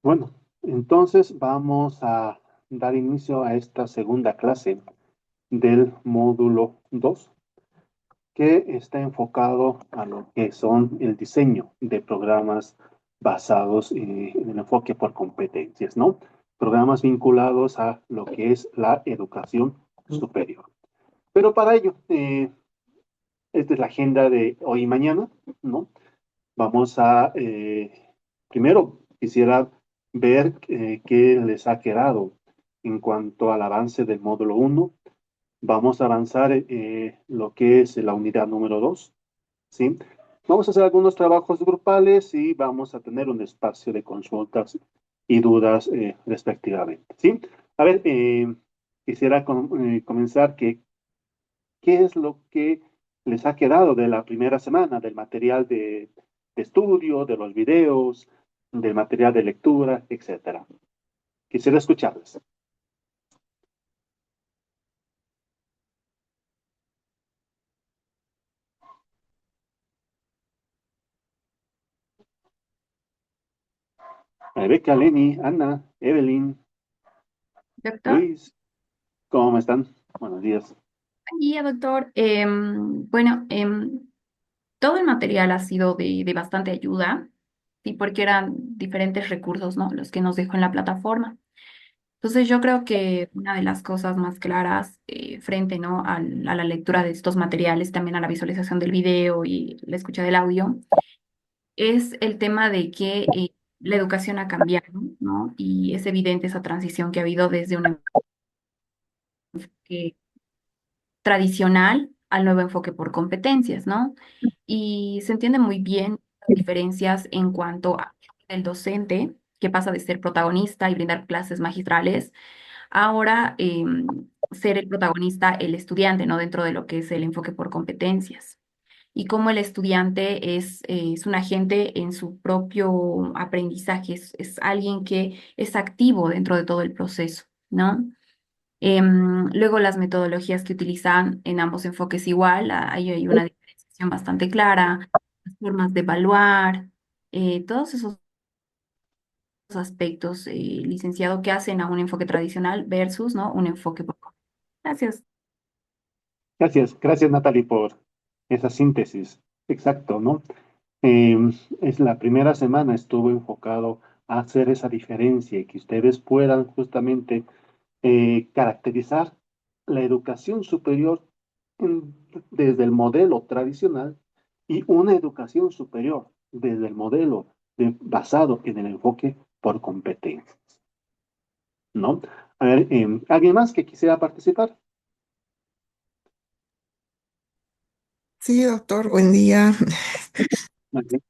Bueno, entonces vamos a dar inicio a esta segunda clase del módulo 2, que está enfocado a lo que son el diseño de programas basados en el enfoque por competencias, ¿no? Programas vinculados a lo que es la educación superior. Pero para ello, esta es la agenda de hoy y mañana, ¿no? Vamos a, primero quisiera ver qué les ha quedado en cuanto al avance del módulo uno. Vamos a avanzar lo que es la unidad número 2, ¿sí? Vamos a hacer algunos trabajos grupales y vamos a tener un espacio de consultas y dudas respectivamente, ¿sí? A ver, quisiera comenzar que qué es lo que les ha quedado de la primera semana, del material de estudio, de los videos, del material de lectura, etcétera. Quisiera escucharles. Rebeca, Lenny, Ana, Evelyn, Doctor, Luis, ¿cómo están? Buenos días. buen día, doctor. Bueno, todo el material ha sido de bastante ayuda, sí, porque eran diferentes recursos, ¿no? Los que nos dejó en la plataforma. Entonces, yo creo que una de las cosas más claras frente, ¿no? A la lectura de estos materiales, también a la visualización del video y la escucha del audio, es el tema de que la educación ha cambiado, ¿no? Y es evidente esa transición que ha habido desde un enfoque tradicional al nuevo enfoque por competencias, ¿no? Y se entiende muy bien las diferencias en cuanto al docente, que pasa de ser protagonista y brindar clases magistrales, ahora ser el protagonista, el estudiante, ¿no? Dentro de lo que es el enfoque por competencias. Y cómo el estudiante es un agente en su propio aprendizaje, es alguien que es activo dentro de todo el proceso, ¿no? Luego las metodologías que utilizan en ambos enfoques igual, ahí hay una diferenciación bastante clara, las formas de evaluar, todos esos aspectos, licenciado, que hacen a un enfoque tradicional versus, ¿no? Un enfoque por... Gracias. Gracias Natalie por esa síntesis. Exacto, ¿no? Eh, es la primera semana estuvo enfocado a hacer esa diferencia y que ustedes puedan justamente caracterizar la educación superior desde el modelo tradicional y una educación superior desde el modelo basado en el enfoque por competencias, ¿no? A ver, ¿alguien más que quisiera participar? Sí, doctor, buen día. Ok.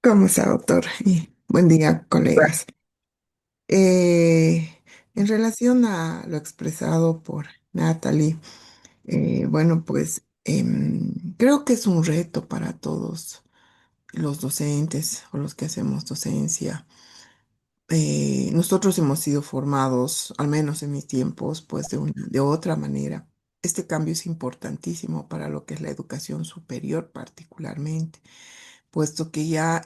¿Cómo está, doctor? Y buen día, colegas. Eh, en relación a lo expresado por Natalie, bueno, pues creo que es un reto para todos los docentes o los que hacemos docencia. Nosotros hemos sido formados, al menos en mis tiempos, pues de otra manera. Este cambio es importantísimo para lo que es la educación superior particularmente, puesto que ya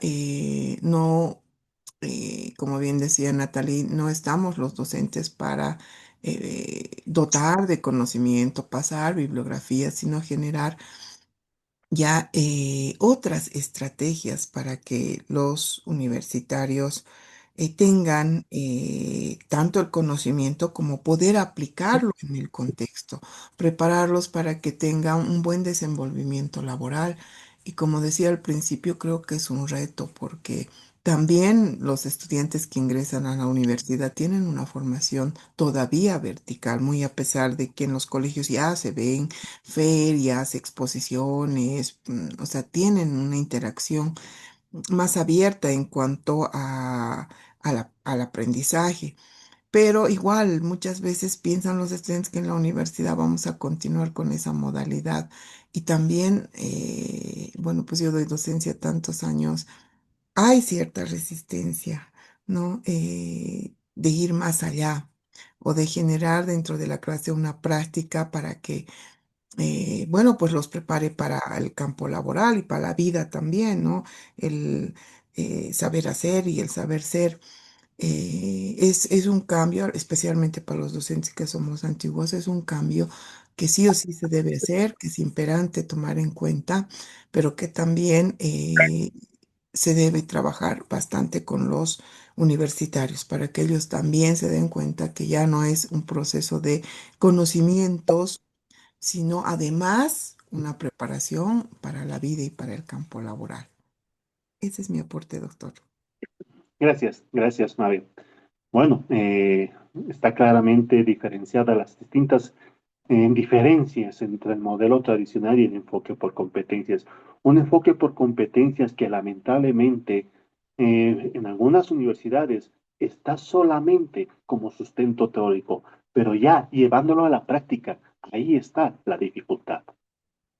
no, como bien decía Natalie, no estamos los docentes para dotar de conocimiento, pasar bibliografía, sino generar ya otras estrategias para que los universitarios tengan tanto el conocimiento como poder aplicarlo en el contexto, prepararlos para que tengan un buen desenvolvimiento laboral. Y como decía al principio, creo que es un reto porque también los estudiantes que ingresan a la universidad tienen una formación todavía vertical, muy a pesar de que en los colegios ya se ven ferias, exposiciones, o sea, tienen una interacción más abierta en cuanto al aprendizaje. Pero igual, muchas veces piensan los estudiantes que en la universidad vamos a continuar con esa modalidad. Y también, bueno, pues yo doy docencia tantos años, hay cierta resistencia, ¿no? De ir más allá o de generar dentro de la clase una práctica para que bueno, pues los prepare para el campo laboral y para la vida también, ¿no? El saber hacer y el saber ser. Es un cambio, especialmente para los docentes que somos antiguos, es un cambio que sí o sí se debe hacer, que es imperante tomar en cuenta, pero que también se debe trabajar bastante con los universitarios para que ellos también se den cuenta que ya no es un proceso de conocimientos, sino además una preparación para la vida y para el campo laboral. Ese es mi aporte, doctor. Gracias, Mario. Bueno, está claramente diferenciadas las distintas diferencias entre el modelo tradicional y el enfoque por competencias. Un enfoque por competencias que lamentablemente en algunas universidades está solamente como sustento teórico, pero ya llevándolo a la práctica, ahí está la dificultad,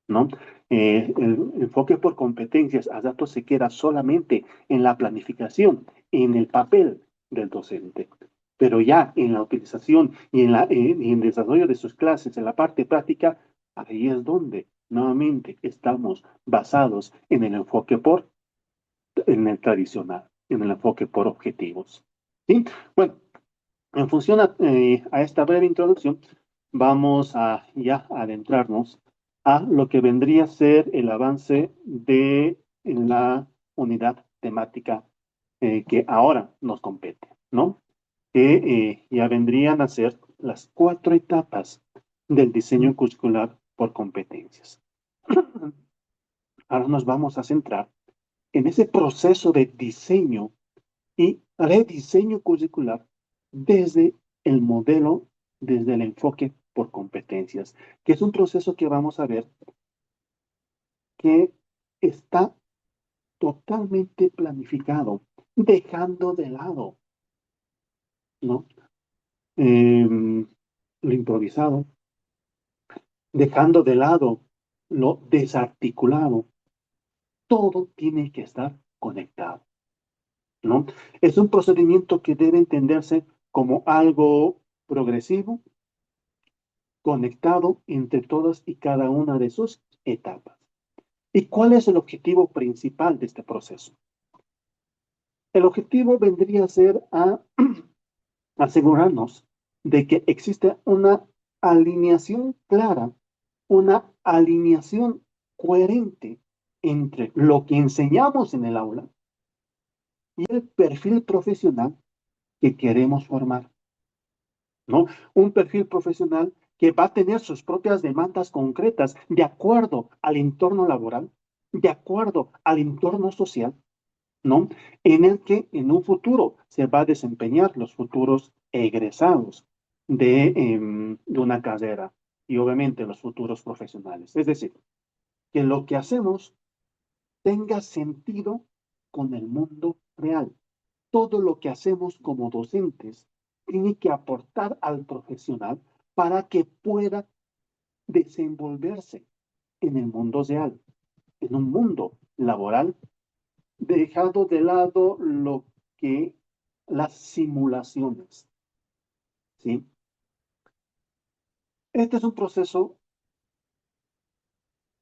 ¿no? El enfoque por competencias a datos se queda solamente en la planificación, en el papel del docente, pero ya en la utilización y en el desarrollo de sus clases, en la parte práctica, ahí es donde nuevamente estamos basados en el tradicional, en el enfoque por objetivos. ¿Sí? Bueno, en función a esta breve introducción, vamos a ya adentrarnos a lo que vendría a ser el avance de la unidad temática que ahora nos compete, ¿no? Que ya vendrían a ser las 4 etapas del diseño curricular por competencias. Ahora nos vamos a centrar en ese proceso de diseño y rediseño curricular desde el modelo, desde el enfoque por competencias, que es un proceso que vamos a ver que está totalmente planificado, dejando de lado, ¿no? Lo improvisado, dejando de lado lo desarticulado. Todo tiene que estar conectado, ¿no? Es un procedimiento que debe entenderse como algo progresivo, conectado entre todas y cada una de sus etapas. ¿Y cuál es el objetivo principal de este proceso? El objetivo vendría a ser a asegurarnos de que existe una alineación clara, una alineación coherente entre lo que enseñamos en el aula y el perfil profesional que queremos formar, ¿no? Un perfil profesional que va a tener sus propias demandas concretas de acuerdo al entorno laboral, de acuerdo al entorno social, ¿no? En el que en un futuro se va a desempeñar los futuros egresados de una carrera y obviamente los futuros profesionales. Es decir, que lo que hacemos tenga sentido con el mundo real. Todo lo que hacemos como docentes tiene que aportar al profesional para que pueda desenvolverse en el mundo real, en un mundo laboral, dejando de lado lo que las simulaciones, ¿sí? Este es un proceso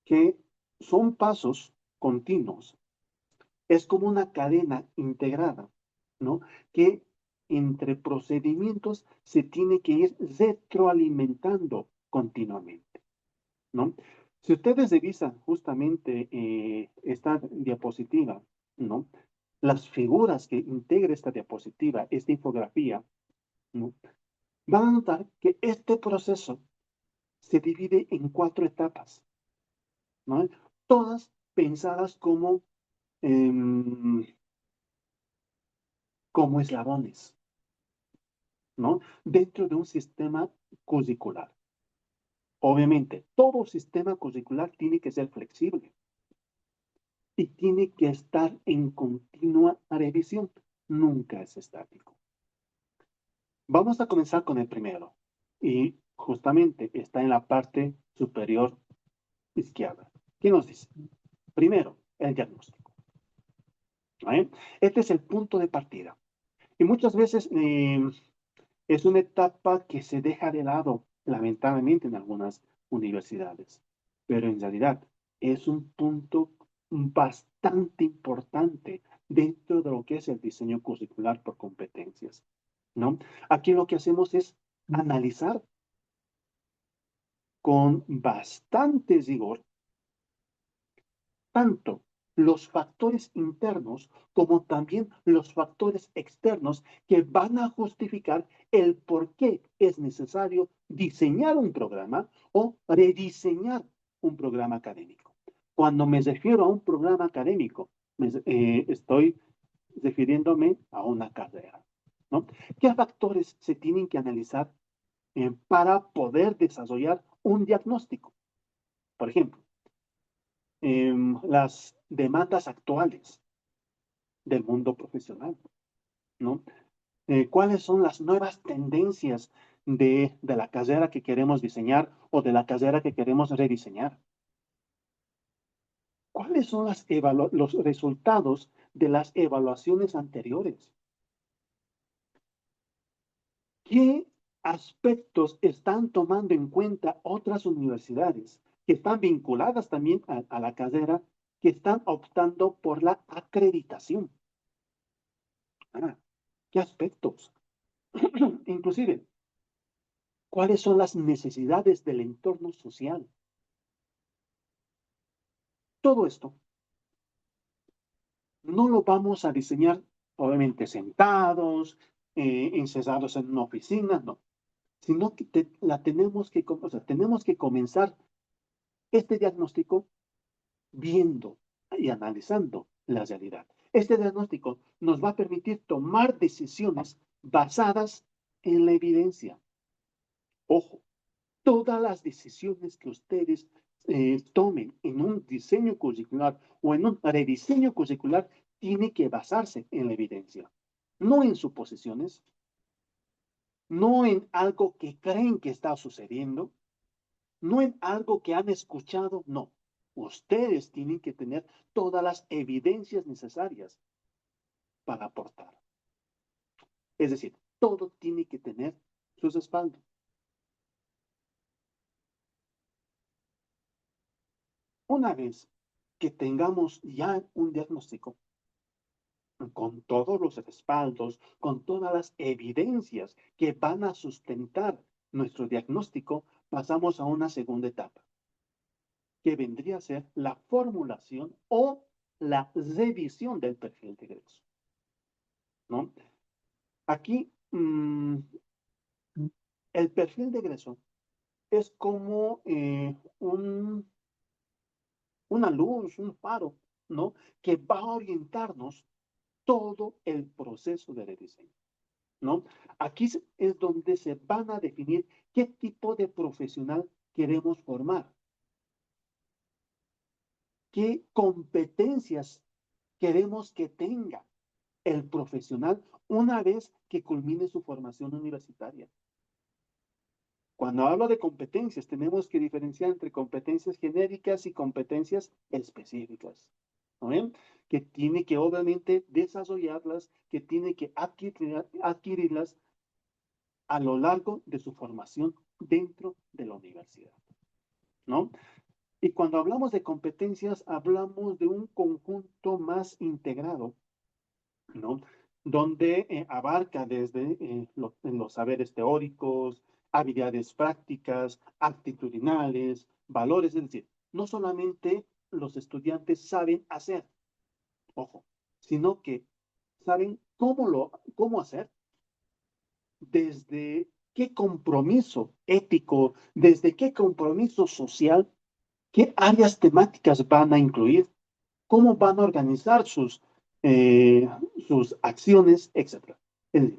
que son pasos continuos, es como una cadena integrada, ¿no? Que entre procedimientos se tiene que ir retroalimentando continuamente, ¿no? Si ustedes revisan justamente esta diapositiva, ¿no? Las figuras que integra esta diapositiva, esta infografía, ¿no? Van a notar que este proceso se divide en 4 etapas, ¿no? Todas pensadas em, como eslabones, ¿no? Dentro de un sistema curricular. Obviamente, todo sistema curricular tiene que ser flexible y tiene que estar en continua revisión. Nunca es estático. Vamos a comenzar con el primero y justamente está en la parte superior izquierda. ¿Qué nos dice? Primero, el diagnóstico. ¿Vale? Este es el punto de partida. Y muchas veces es una etapa que se deja de lado, lamentablemente, en algunas universidades. Pero en realidad es un punto bastante importante dentro de lo que es el diseño curricular por competencias, ¿no? Aquí lo que hacemos es analizar con bastante rigor tanto los factores internos como también los factores externos que van a justificar el por qué es necesario diseñar un programa o rediseñar un programa académico. Cuando me refiero a un programa académico, estoy refiriéndome a una carrera, ¿no? ¿Qué factores se tienen que analizar para poder desarrollar un diagnóstico? Por ejemplo, las demandas actuales del mundo profesional, ¿no? ¿Cuáles son las nuevas tendencias de la carrera que queremos diseñar o de la carrera que queremos rediseñar? ¿Cuáles son los resultados de las evaluaciones anteriores? ¿Qué aspectos están tomando en cuenta otras universidades que están vinculadas también a la carrera, que están optando por la acreditación? ¿Qué aspectos? Inclusive, ¿cuáles son las necesidades del entorno social? Todo esto no lo vamos a diseñar, obviamente, sentados, encerrados en una oficina, no, sino que tenemos que comenzar este diagnóstico viendo y analizando la realidad. Este diagnóstico nos va a permitir tomar decisiones basadas en la evidencia. Ojo, todas las decisiones que ustedes tomen en un diseño curricular o en un rediseño curricular tiene que basarse en la evidencia, no en suposiciones, no en algo que creen que está sucediendo, no en algo que han escuchado, no. Ustedes tienen que tener todas las evidencias necesarias para aportar. Es decir, todo tiene que tener su respaldo. Una vez que tengamos ya un diagnóstico, con todos los respaldos, con todas las evidencias que van a sustentar nuestro diagnóstico, pasamos a una segunda etapa, que vendría a ser la formulación o la revisión del perfil de egreso, ¿no? Aquí, el perfil de egreso es como una luz, un faro, ¿no? Que va a orientarnos todo el proceso de rediseño, ¿no? Aquí es donde se van a definir qué tipo de profesional queremos formar, qué competencias queremos que tenga el profesional una vez que culmine su formación universitaria. Cuando hablo de competencias, tenemos que diferenciar entre competencias genéricas y competencias específicas, ¿no ven? Que tiene que obviamente desarrollarlas, que tiene que adquirirlas a lo largo de su formación dentro de la universidad, ¿no? Y cuando hablamos de competencias, hablamos de un conjunto más integrado, ¿no? Donde abarca desde los saberes teóricos, habilidades prácticas, actitudinales, valores, es decir, no solamente los estudiantes saben hacer, ojo, sino que saben cómo hacer, desde qué compromiso ético, desde qué compromiso social, qué áreas temáticas van a incluir, cómo van a organizar sus acciones, etc. Es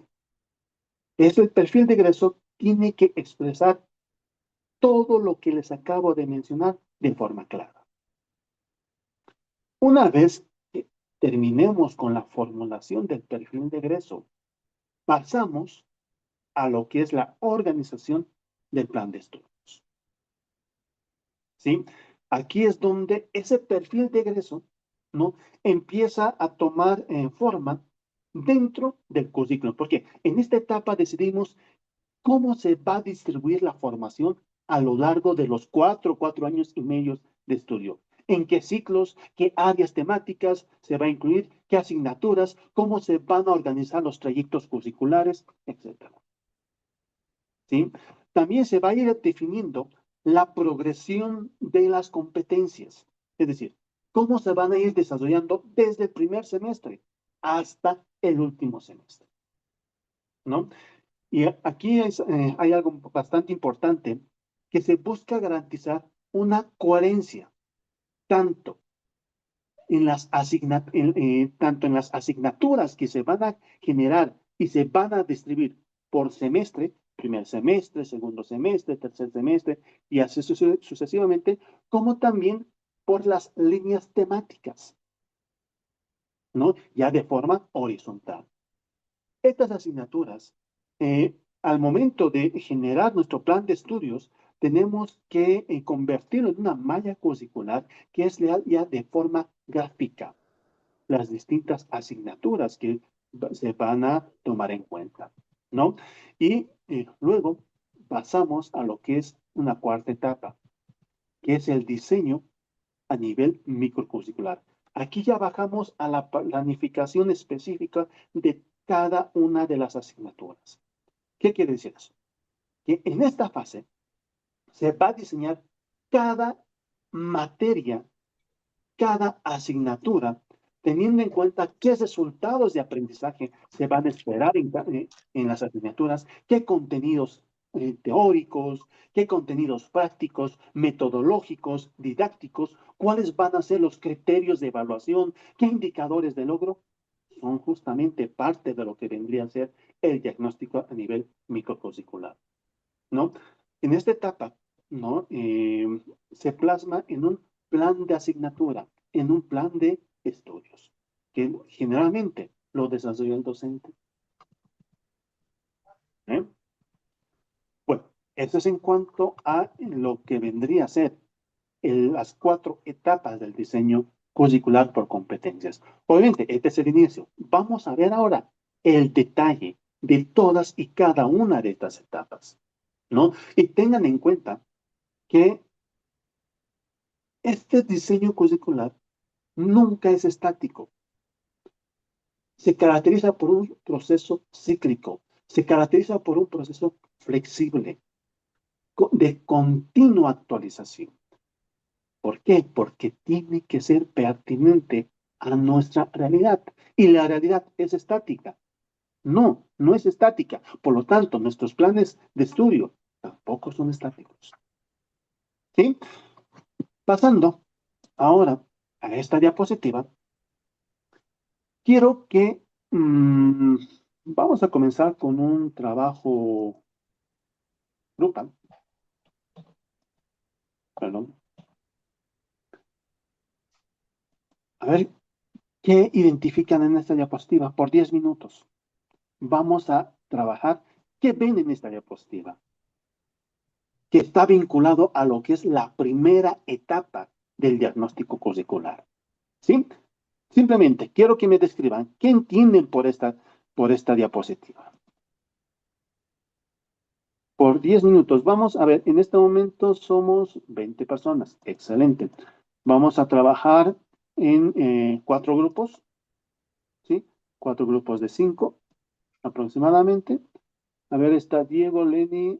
decir, el perfil de egreso tiene que expresar todo lo que les acabo de mencionar de forma clara. Una vez que terminemos con la formulación del perfil de egreso, pasamos a lo que es la organización del plan de estudios. ¿Sí? Aquí es donde ese perfil de egreso, ¿no?, empieza a tomar forma dentro del currículum, porque en esta etapa decidimos cómo se va a distribuir la formación a lo largo de los cuatro años y medio de estudio. En qué ciclos, qué áreas temáticas se va a incluir qué asignaturas, cómo se van a organizar los trayectos curriculares, etcétera. ¿Sí? También se va a ir definiendo la progresión de las competencias, es decir, cómo se van a ir desarrollando desde el primer semestre hasta el último semestre, ¿no? Y aquí hay algo bastante importante, que se busca garantizar una coherencia tanto tanto en las asignaturas que se van a generar y se van a distribuir por semestre, primer semestre, segundo semestre, tercer semestre, y así sucesivamente, como también por las líneas temáticas, ¿no? Ya de forma horizontal. Estas asignaturas, al momento de generar nuestro plan de estudios, tenemos que convertirlo en una malla curricular que es ya de forma gráfica las distintas asignaturas que se van a tomar en cuenta, ¿no? Y luego pasamos a lo que es una cuarta etapa, que es el diseño a nivel microcurricular. Aquí ya bajamos a la planificación específica de cada una de las asignaturas. ¿Qué quiere decir eso? Que en esta fase se va a diseñar cada materia, cada asignatura, teniendo en cuenta qué resultados de aprendizaje se van a esperar en las asignaturas, qué contenidos teóricos, qué contenidos prácticos, metodológicos, didácticos, cuáles van a ser los criterios de evaluación, qué indicadores de logro, son justamente parte de lo que vendría a ser el diagnóstico a nivel microcurricular, ¿no? En esta etapa, ¿no? Se plasma en un plan de asignatura, en un plan de estudios, que generalmente lo desarrolla el docente. ¿Eh? Bueno, eso es en cuanto a lo que vendría a ser las 4 etapas del diseño curricular por competencias. Obviamente, este es el inicio. Vamos a ver ahora el detalle de todas y cada una de estas etapas, ¿no? Y tengan en cuenta que este diseño curricular nunca es estático. Se caracteriza por un proceso cíclico, se caracteriza por un proceso flexible, de continua actualización. ¿Por qué? Porque tiene que ser pertinente a nuestra realidad. Y la realidad es estática. No, no es estática. Por lo tanto, nuestros planes de estudio tampoco son estáticos. ¿Sí? Pasando ahora a esta diapositiva, quiero que vamos a comenzar con un trabajo grupal. Perdón. A ver, ¿qué identifican en esta diapositiva? Por 10 minutos. Vamos a trabajar. ¿Qué ven en esta diapositiva? Que está vinculado a lo que es la primera etapa del diagnóstico curricular. ¿Sí? Simplemente quiero que me describan qué entienden por esta diapositiva. Por 10 minutos. Vamos a ver, en este momento somos 20 personas. Excelente. Vamos a trabajar en 4 grupos, ¿sí? 4 grupos de 5 aproximadamente. A ver, está Diego, Lenny,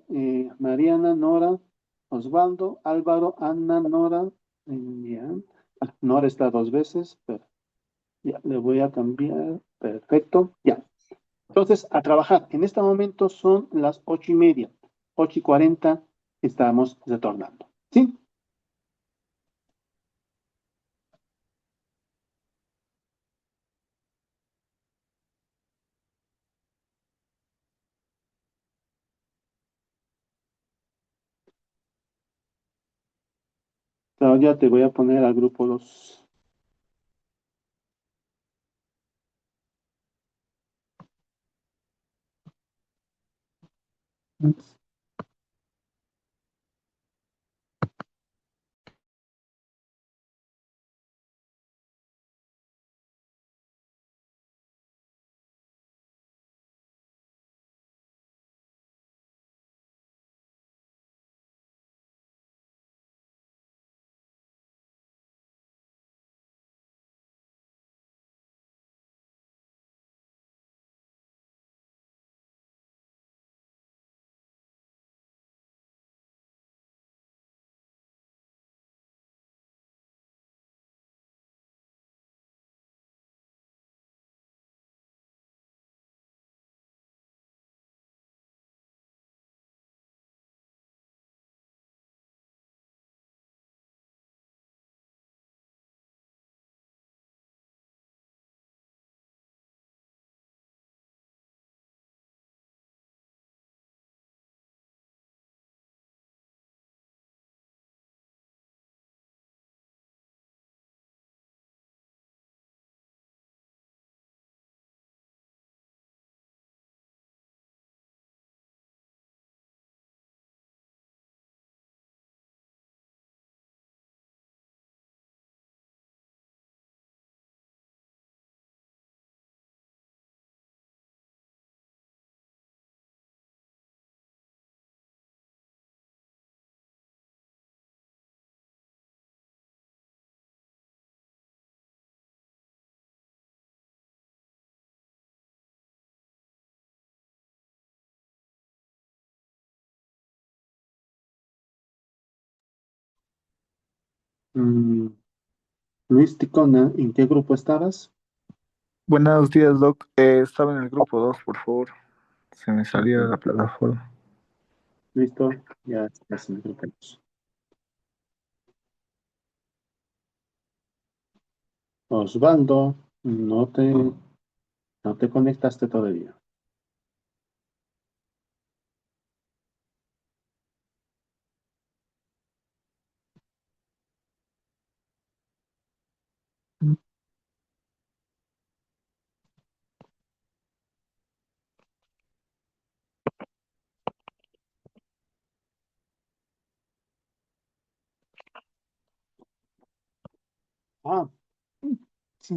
Mariana, Nora, Osvaldo, Álvaro, Ana, Nora. Ya. Nora está 2 veces, pero ya le voy a cambiar. Perfecto, ya. Entonces, a trabajar. En este momento son las 8:30. 8:40 estamos retornando. ¿Sí? Claudia, te voy a poner al grupo 2. Mm, Luis Ticona, ¿en qué grupo estabas? Buenos días, Doc. Estaba en el grupo 2, por favor. Se me salía de Ok, la plataforma. listo, ya estás en el grupo 2. Osvaldo, no te conectaste todavía. Ah, sí.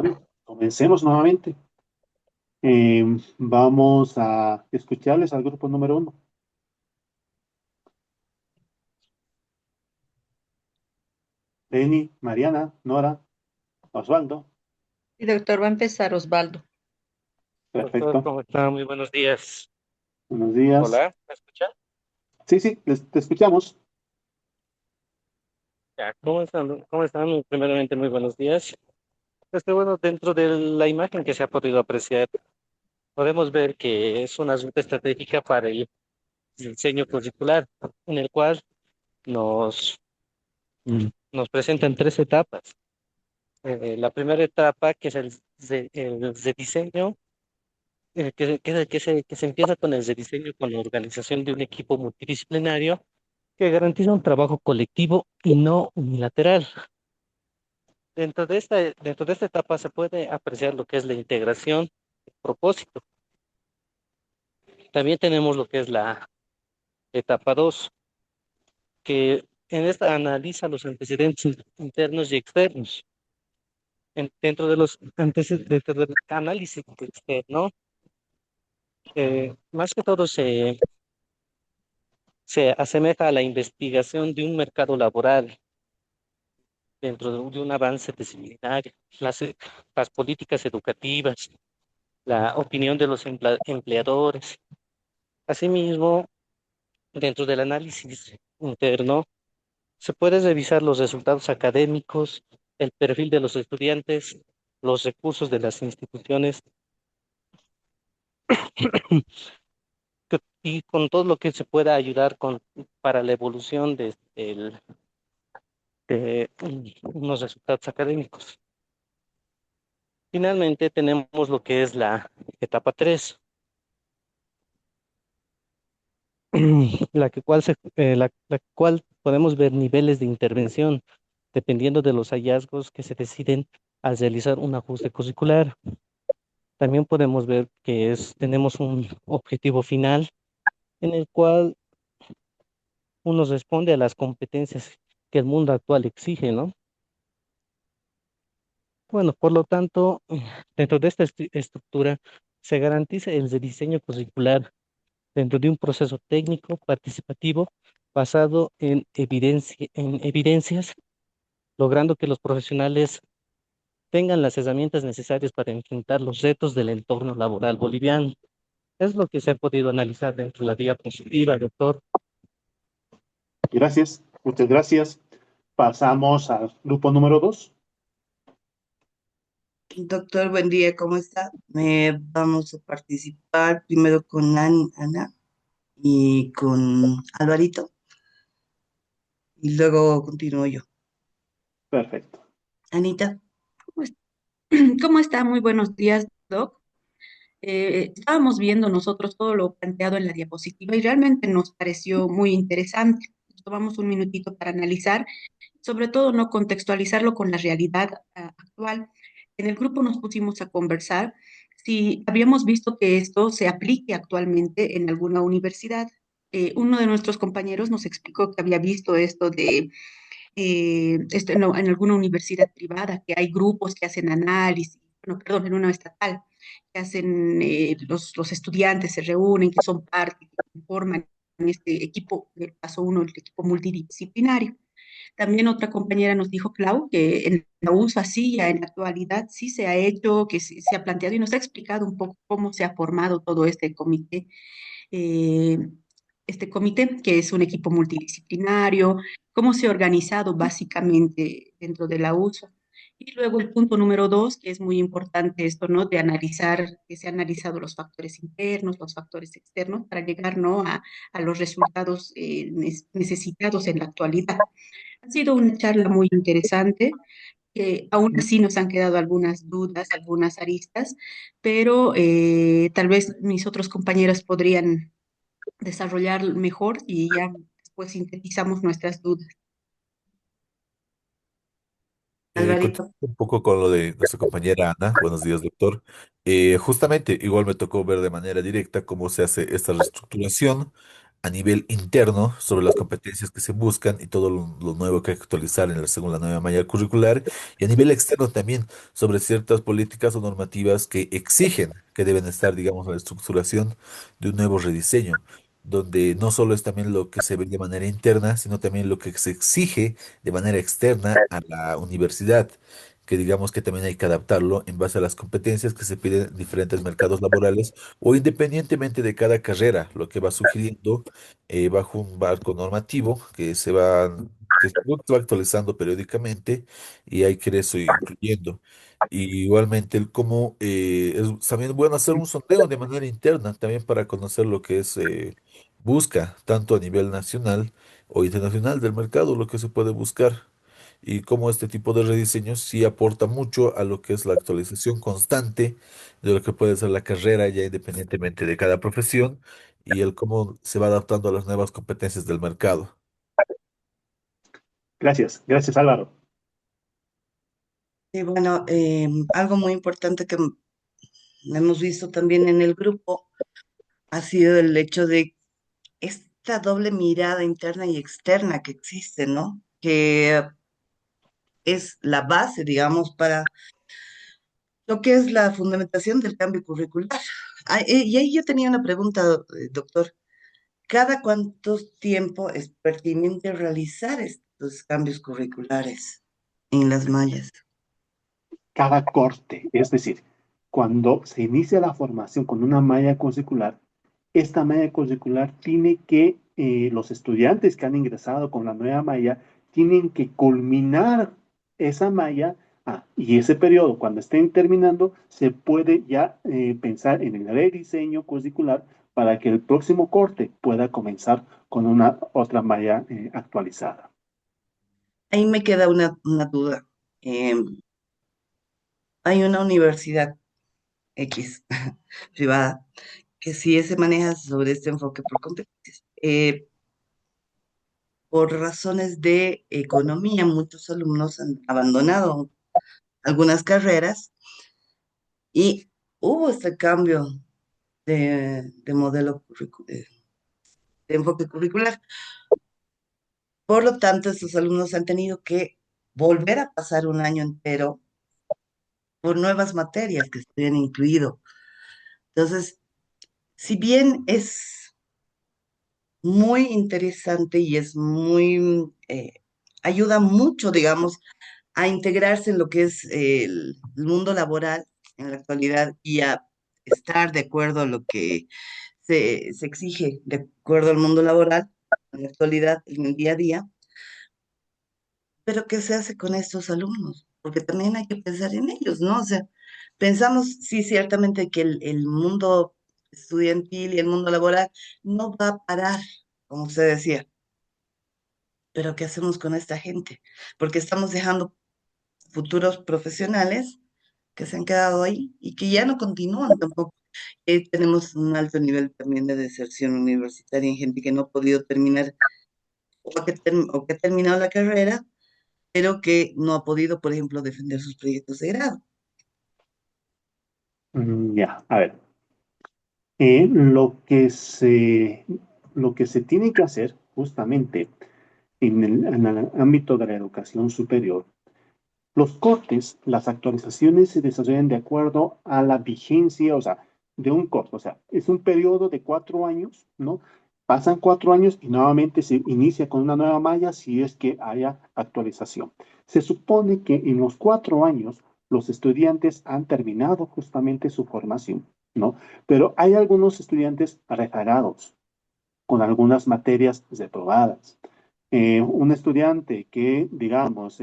Bueno, comencemos nuevamente. Vamos a escucharles al grupo número uno. Lenny, Mariana, Nora, Osvaldo. Y doctor, va a empezar Osvaldo. Doctor, Perfecto. ¿cómo está? Muy buenos días. Buenos días. Hola, ¿me escucha? Sí, sí, te escuchamos. Ya, ¿cómo están? ¿Cómo están? Primeramente, muy buenos días. Bueno, dentro de la imagen que se ha podido apreciar, podemos ver que es una ruta estratégica para el diseño curricular, en el cual nos, nos presentan tres etapas. La primera etapa, que es el de diseño, que se empieza con el de diseño, con la organización de un equipo multidisciplinario que garantiza un trabajo colectivo y no unilateral. Dentro de esta etapa se puede apreciar lo que es la integración, el propósito. También tenemos lo que es la etapa 2, que en esta analiza los antecedentes internos y externos. Dentro del análisis externo, más que todo se asemeja a la investigación de un mercado laboral dentro de un avance disciplinario, las políticas educativas, la opinión de los empleadores. Asimismo, dentro del análisis interno, se puede revisar los resultados académicos, el perfil de los estudiantes, los recursos de las instituciones y con todo lo que se pueda ayudar para la evolución de unos resultados académicos. Finalmente, tenemos lo que es la etapa 3, la cual podemos ver niveles de intervención dependiendo de los hallazgos que se deciden al realizar un ajuste curricular. También podemos ver que tenemos un objetivo final en el cual uno responde a las competencias que el mundo actual exige, ¿no? Bueno, por lo tanto, dentro de esta estructura se garantiza el rediseño curricular dentro de un proceso técnico participativo basado en evidencias, logrando que los profesionales tengan las herramientas necesarias para enfrentar los retos del entorno laboral boliviano. Es lo que se ha podido analizar dentro de la diapositiva, doctor. Gracias, muchas gracias. Pasamos al grupo número dos. Doctor, buen día, ¿cómo está? Vamos a participar primero con Ana y con Alvarito y luego continúo yo. Perfecto. Anita, ¿Cómo es- ¿Cómo está? Muy buenos días, Doc. Estábamos viendo nosotros todo lo planteado en la diapositiva y realmente nos pareció muy interesante. Nos tomamos un minutito para analizar, sobre todo no contextualizarlo con la realidad actual. En el grupo nos pusimos a conversar si habíamos visto que esto se aplique actualmente en alguna universidad. Uno de nuestros compañeros nos explicó que había visto esto de en alguna universidad privada, que hay grupos que hacen análisis, bueno, perdón, en una estatal, que hacen, los estudiantes se reúnen, que son parte, que forman este equipo, del paso uno, el equipo multidisciplinario. También otra compañera nos dijo, Clau, que en la USA sí, ya en la actualidad sí se ha hecho, que se ha planteado y nos ha explicado un poco cómo se ha formado todo eh, este comité, que es un equipo multidisciplinario, cómo se ha organizado básicamente dentro de la USA. Y luego el punto número dos, que es muy importante esto, ¿no? De analizar, que se han analizado los factores internos, los factores externos, para llegar, ¿no? A los resultados necesitados en la actualidad. Ha sido una charla muy interesante. Aún así nos han quedado algunas dudas, algunas aristas, pero tal vez mis otros compañeros podrían desarrollar mejor y ya después sintetizamos nuestras dudas. Continuando Alvarito. un poco con lo de nuestra compañera Ana. Buenos días, doctor. Justamente, igual me tocó ver de manera directa cómo se hace esta reestructuración. a nivel interno sobre las competencias que se buscan y todo lo nuevo que hay que actualizar en según la nueva malla curricular, y a nivel externo también sobre ciertas políticas o normativas que exigen que deben estar, digamos, en la estructuración de un nuevo rediseño, donde no solo es también lo que se ve de manera interna, sino también lo que se exige de manera externa a la universidad, que digamos que también hay que adaptarlo en base a las competencias que se piden en diferentes mercados laborales o independientemente de cada carrera, lo que va sugiriendo bajo un marco normativo que se va actualizando periódicamente y hay que ir eso incluyendo. Y igualmente, el cómo es también bueno hacer un sondeo de manera interna también para conocer lo que es busca, tanto a nivel nacional o internacional del mercado, lo que se puede buscar y cómo este tipo de rediseños sí aporta mucho a lo que es la actualización constante de lo que puede ser la carrera ya independientemente de cada profesión y el cómo se va adaptando a las nuevas competencias del mercado. Gracias, gracias Álvaro. Y bueno, algo muy importante que hemos visto también en el grupo ha sido el hecho de esta doble mirada interna y externa que existe, ¿no? Que es la base, digamos, para lo que es la fundamentación del cambio curricular. Ah, y ahí yo tenía una pregunta, doctor. ¿Cada cuánto tiempo es pertinente realizar estos cambios curriculares en las mallas? Cada corte, es decir, cuando se inicia la formación con una malla curricular, esta malla curricular tiene que, los estudiantes que han ingresado con la nueva malla, tienen que culminar esa malla, y ese periodo, cuando estén terminando, se puede ya pensar en el rediseño curricular para que el próximo corte pueda comenzar con una otra malla actualizada. Ahí me queda una duda. Hay una universidad X privada que sí se maneja sobre este enfoque por competencias. Por razones de economía, muchos alumnos han abandonado algunas carreras y hubo este cambio de modelo de enfoque curricular. Por lo tanto, estos alumnos han tenido que volver a pasar un año entero por nuevas materias que se habían incluido. Entonces, si bien es muy interesante y es muy, ayuda mucho, digamos, a integrarse en lo que es el mundo laboral en la actualidad y a estar de acuerdo a lo que se exige de acuerdo al mundo laboral en la actualidad, en el día a día, pero ¿qué se hace con estos alumnos? Porque también hay que pensar en ellos, ¿no? O sea, pensamos, sí, ciertamente que el mundo estudiantil y el mundo laboral no va a parar, como usted decía, pero ¿qué hacemos con esta gente? Porque estamos dejando futuros profesionales que se han quedado ahí y que ya no continúan tampoco. Tenemos un alto nivel también de deserción universitaria en gente que no ha podido terminar o que ha terminado la carrera, pero que no ha podido, por ejemplo, defender sus proyectos de grado. Ya, a ver. Eh, lo que se, lo que se tiene que hacer justamente en el ámbito de la educación superior, los cortes, las actualizaciones se desarrollan de acuerdo a la vigencia, o sea, de un corte, o sea, es un periodo de 4 años, ¿no? Pasan 4 años y nuevamente se inicia con una nueva malla si es que haya actualización. Se supone que en los 4 años los estudiantes han terminado justamente su formación, ¿no? Pero hay algunos estudiantes rezagados con algunas materias reprobadas. Un estudiante que, digamos,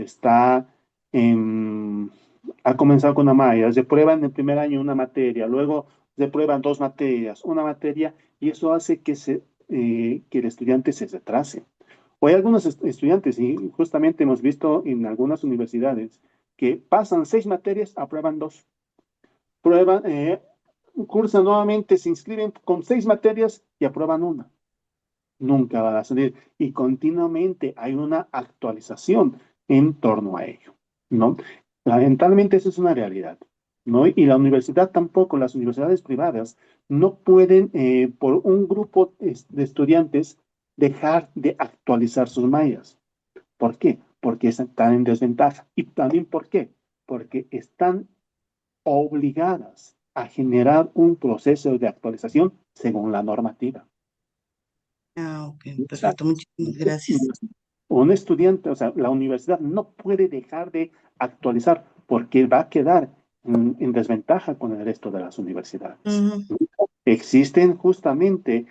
ha comenzado con una malla, reprueba en el primer año una materia, luego reprueban 2 materias, una materia, y eso hace que el estudiante se retrase. O hay algunos estudiantes, y justamente hemos visto en algunas universidades, que pasan 6 materias, aprueban 2. Prueban, cursan nuevamente, se inscriben con 6 materias y aprueban una. Nunca van a salir. Y continuamente hay una actualización en torno a ello, ¿no? Lamentablemente eso es una realidad. ¿no? Y la universidad tampoco, las universidades privadas no pueden, por un grupo de estudiantes, dejar de actualizar sus mallas. ¿Por qué? Porque están en desventaja. Y también, ¿por qué? Porque están obligadas a generar un proceso de actualización según la normativa. Ah, ok, O sea, perfecto, muchísimas gracias. un estudiante, o sea, la universidad no puede dejar de actualizar porque va a quedar en desventaja con el resto de las universidades. Ujú. Existen justamente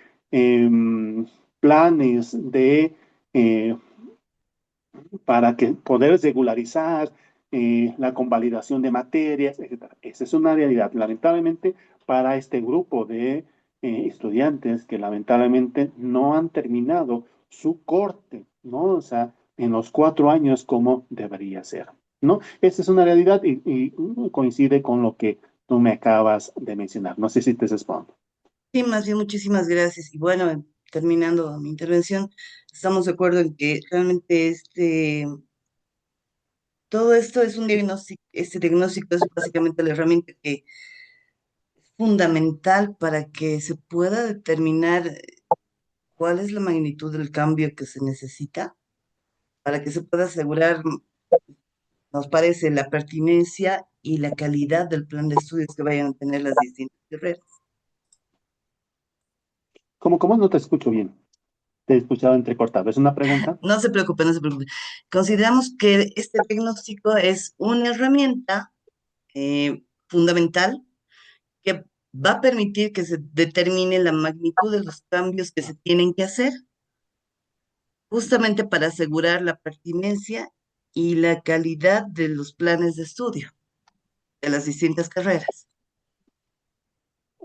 planes eh, para que poder regularizar la convalidación de materias, etcétera. Esa es una realidad. Lamentablemente, para este grupo de estudiantes que lamentablemente no han terminado su corte, ¿no? O sea, en los 4 años como debería ser, ¿no? Esa es una realidad y coincide con lo que tú me acabas de mencionar. No sé si te respondo. Sí, más bien muchísimas gracias. Y bueno, terminando mi intervención, estamos de acuerdo en que realmente todo esto es un diagnóstico, este diagnóstico es básicamente la herramienta que es fundamental para que se pueda determinar cuál es la magnitud del cambio que se necesita, para que se pueda asegurar, nos parece, la pertinencia y la calidad del plan de estudios que vayan a tener las distintas carreras. ¿Cómo no te escucho bien? Te he escuchado entrecortado. ¿Es una pregunta? No se preocupe, no se preocupe. Consideramos que este diagnóstico es una herramienta fundamental que va a permitir que se determine la magnitud de los cambios que se tienen que hacer, justamente para asegurar la pertinencia y la calidad de los planes de estudio de las distintas carreras.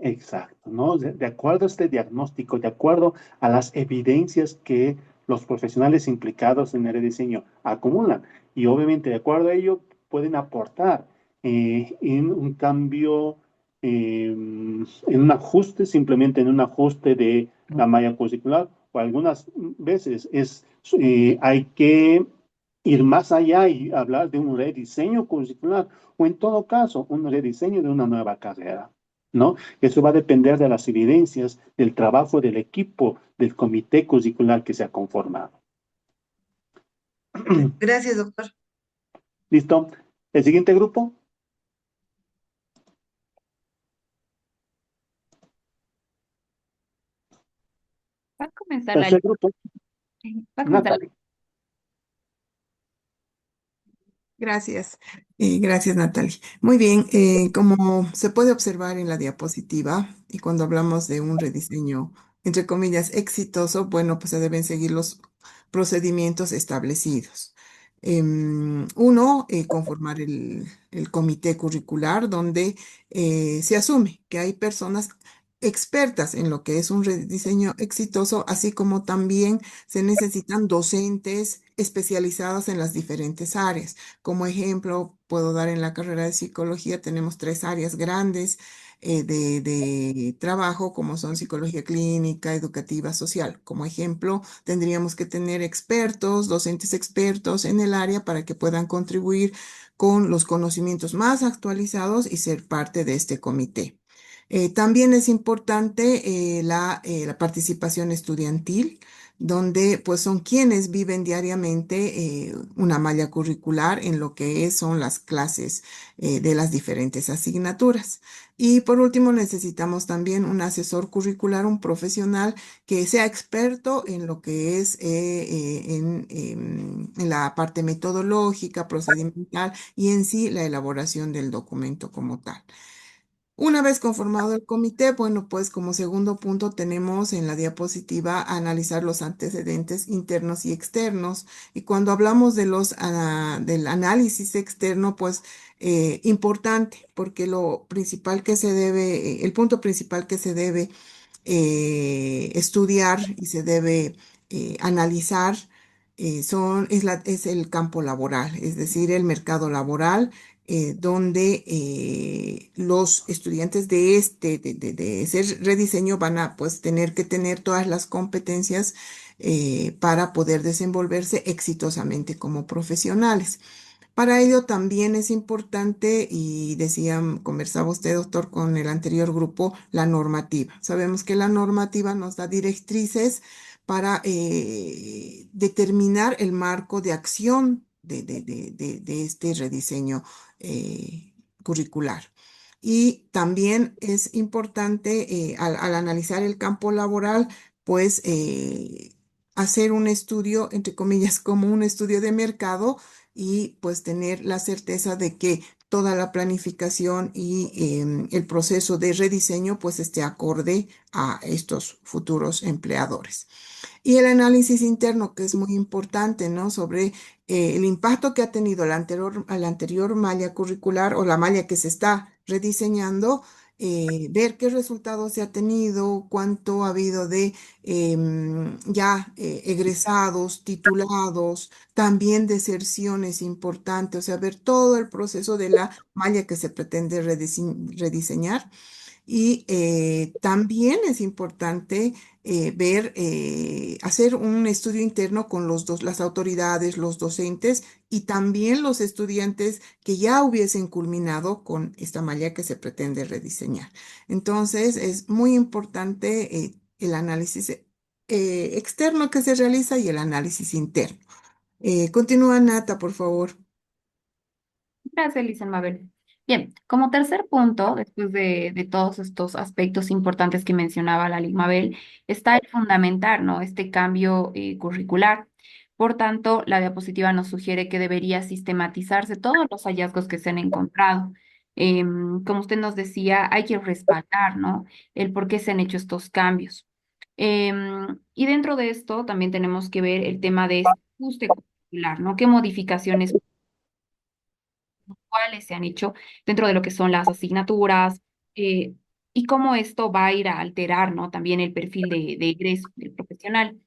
Exacto, ¿no? De acuerdo a este diagnóstico, de acuerdo a las evidencias que los profesionales implicados en el diseño acumulan, y obviamente de acuerdo a ello pueden aportar en un cambio, en un ajuste, simplemente en un ajuste de la malla curricular, o algunas veces hay que ir más allá y hablar de un rediseño curricular, o en todo caso, un rediseño de una nueva carrera. ¿No? Eso va a depender de las evidencias del trabajo del equipo del comité curricular que se ha conformado. Gracias, doctor. ¿Listo? El siguiente grupo, Va a comenzar la... tercer grupo, Va a comenzar Natalie. Gracias. Gracias, Natalie. Muy bien, como se puede observar en la diapositiva, y cuando hablamos de un rediseño, entre comillas, exitoso, bueno, pues se deben seguir los procedimientos establecidos. Uno, conformar el comité curricular, donde se asume que hay personas expertas en lo que es un rediseño exitoso, así como también se necesitan docentes especializados en las diferentes áreas. Como ejemplo, puedo dar en la carrera de psicología, tenemos tres áreas grandes de trabajo, como son psicología clínica, educativa, social. Como ejemplo, tendríamos que tener expertos, docentes expertos en el área para que puedan contribuir con los conocimientos más actualizados y ser parte de este comité. También es importante la participación estudiantil, donde pues son quienes viven diariamente una malla curricular en lo que son las clases de las diferentes asignaturas. Y por último, necesitamos también un asesor curricular, un profesional que sea experto en lo que es en la parte metodológica, procedimental y en sí la elaboración del documento como tal. Una vez conformado el comité, bueno, pues como segundo punto tenemos en la diapositiva analizar los antecedentes internos y externos. Y cuando hablamos de del análisis externo, pues importante, porque lo principal que se debe, el punto principal que se debe estudiar y se debe analizar es el campo laboral, es decir, el mercado laboral, donde los estudiantes de ese rediseño van a pues, tener que tener todas las competencias para poder desenvolverse exitosamente como profesionales. Para ello también es importante, y decía, conversaba usted, doctor, con el anterior grupo, la normativa. Sabemos que la normativa nos da directrices para determinar el marco de acción de este rediseño curricular. Y también es importante, al analizar el campo laboral, pues hacer un estudio, entre comillas, como un estudio de mercado, y pues tener la certeza de que toda la planificación y el proceso de rediseño pues esté acorde a estos futuros empleadores. Y el análisis interno, que es muy importante, ¿no? Sobre el impacto que ha tenido la anterior malla curricular o la malla que se está rediseñando, ver qué resultados se ha tenido, cuánto ha habido de ya egresados, titulados, también deserciones importantes, o sea, ver todo el proceso de la malla que se pretende rediseñar. Y también es importante hacer un estudio interno con las autoridades, los docentes y también los estudiantes que ya hubiesen culminado con esta malla que se pretende rediseñar. Entonces, es muy importante el análisis externo que se realiza y el análisis interno. Continúa, Nata, por favor. Gracias, Lizen Mabel. Bien, como tercer punto, después de todos estos aspectos importantes que mencionaba la Mabel, está el fundamentar, ¿no? Este cambio curricular. Por tanto, la diapositiva nos sugiere que debería sistematizarse todos los hallazgos que se han encontrado. Como usted nos decía, hay que respaldar, ¿no? El por qué se han hecho estos cambios. Y dentro de esto también tenemos que ver el tema de este ajuste curricular, ¿no? ¿Qué modificaciones cuáles se han hecho dentro de lo que son las asignaturas, eh, y cómo esto va a ir a alterar, ¿no? También el perfil de egreso del profesional.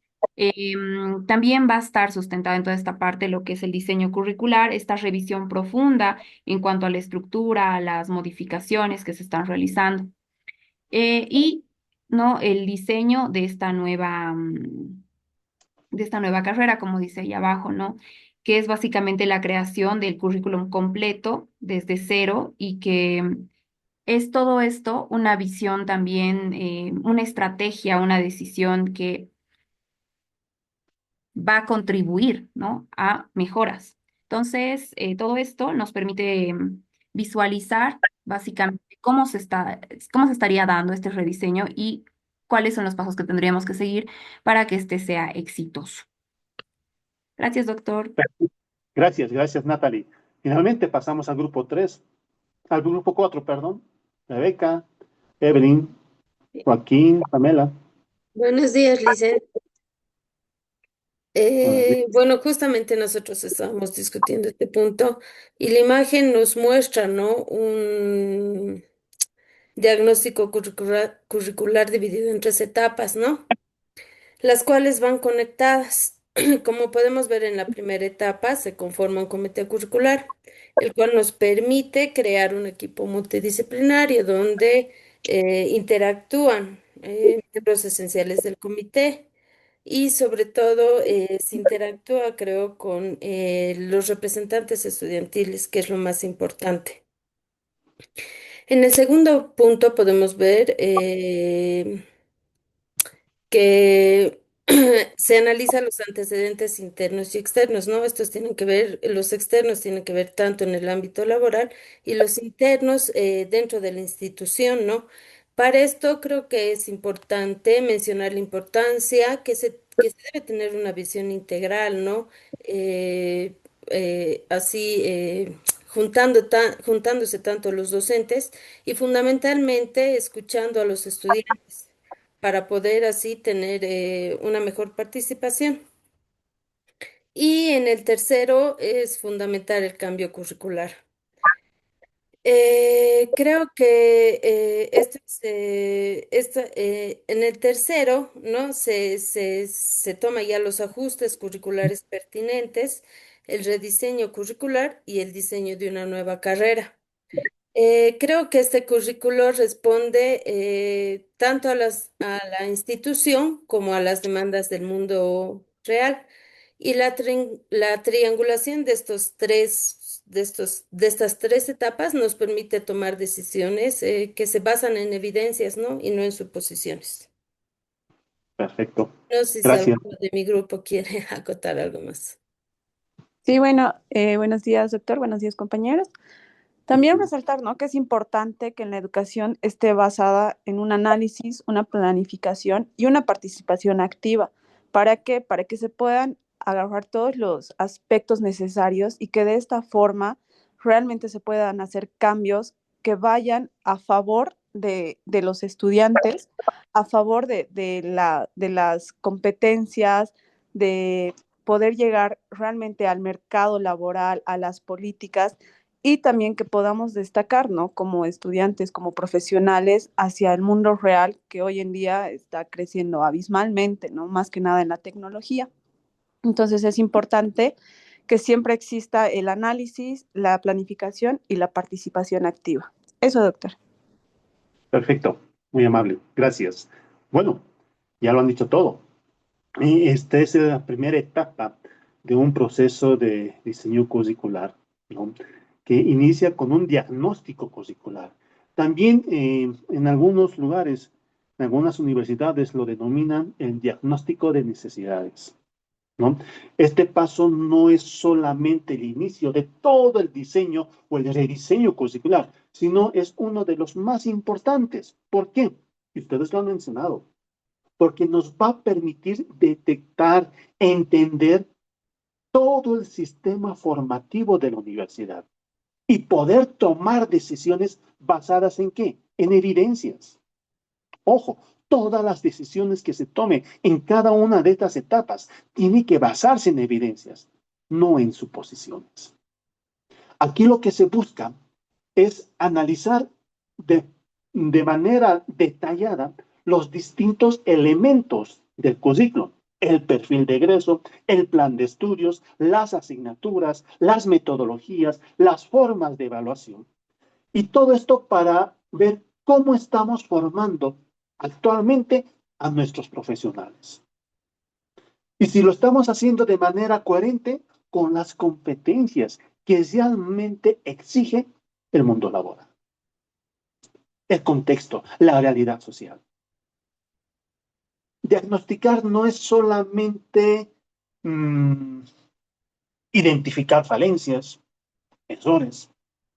También va a estar sustentado en toda esta parte lo que es el diseño curricular, esta revisión profunda en cuanto a la estructura, a las modificaciones que se están realizando. Y ¿no? El diseño de esta nueva carrera, como dice ahí abajo, ¿no? Que es básicamente la creación del currículum completo desde cero y que es todo esto una visión también, una estrategia, una decisión que va a contribuir, ¿no? A mejoras. Entonces, todo esto nos permite visualizar básicamente cómo se estaría dando este rediseño y cuáles son los pasos que tendríamos que seguir para que este sea exitoso. Gracias, doctor. Gracias, gracias, Natalie. Finalmente pasamos al grupo 3, al grupo 4, perdón. Rebeca, Evelyn, Joaquín, Pamela. Buenos días, Licen. Buenos días. Bueno, justamente nosotros estábamos discutiendo este punto y la imagen nos muestra, ¿no? Un diagnóstico curricular dividido en tres etapas, ¿no? Las cuales van conectadas. Como podemos ver en la primera etapa, se conforma un comité curricular, el cual nos permite crear un equipo multidisciplinario donde interactúan miembros esenciales del comité y sobre todo se interactúa, creo, con los representantes estudiantiles, que es lo más importante. En el segundo punto podemos ver que se analizan los antecedentes internos y externos, ¿no? Estos tienen que ver, los externos tienen que ver tanto en el ámbito laboral y los internos dentro de la institución, ¿no? Para esto creo que es importante mencionar la importancia que se debe tener una visión integral, ¿no? Así, juntándose tanto los docentes y fundamentalmente escuchando a los estudiantes para poder así tener una mejor participación. Y en el tercero es fundamental el cambio curricular. Creo que en el tercero, ¿no? Se toma ya los ajustes curriculares pertinentes, el rediseño curricular y el diseño de una nueva carrera. Creo que este currículo responde tanto a la institución como a las demandas del mundo real. Y la triangulación de estos tres de estas tres etapas nos permite tomar decisiones que se basan en evidencias, ¿no? Y no en suposiciones. Perfecto. No sé si Gracias. alguno de mi grupo quiere acotar algo más. Sí, bueno, buenos días, doctor, buenos días, compañeros. También resaltar, ¿no?, que es importante que en la educación esté basada en un análisis, una planificación y una participación activa. ¿Para qué? Para que se puedan agarrar todos los aspectos necesarios y que de esta forma realmente se puedan hacer cambios que vayan a favor de los estudiantes, a favor de las competencias, de poder llegar realmente al mercado laboral, a las políticas y también que podamos destacar, ¿no?, como estudiantes, como profesionales hacia el mundo real que hoy en día está creciendo abismalmente, ¿no?, más que nada en la tecnología. Entonces es importante que siempre exista el análisis, la planificación y la participación activa. Eso, doctor. Perfecto. Muy amable. Gracias. Bueno, ya lo han dicho todo. Y esta es la primera etapa de un proceso de diseño curricular, ¿no?, que inicia con un diagnóstico curricular. También en algunos lugares, en algunas universidades lo denominan el diagnóstico de necesidades, ¿no? Este paso no es solamente el inicio de todo el diseño o el rediseño curricular, sino es uno de los más importantes. ¿Por qué? Y ustedes lo han mencionado. Porque nos va a permitir detectar, entender todo el sistema formativo de la universidad y poder tomar decisiones basadas en ¿qué? En evidencias. Ojo, todas las decisiones que se tomen en cada una de estas etapas tienen que basarse en evidencias, no en suposiciones. Aquí lo que se busca es analizar de manera detallada los distintos elementos del currículum, el perfil de egreso, el plan de estudios, las asignaturas, las metodologías, las formas de evaluación. Y todo esto para ver cómo estamos formando actualmente a nuestros profesionales. Y si lo estamos haciendo de manera coherente con las competencias que realmente exige el mundo laboral, el contexto, la realidad social. Diagnosticar no es solamente identificar falencias, errores,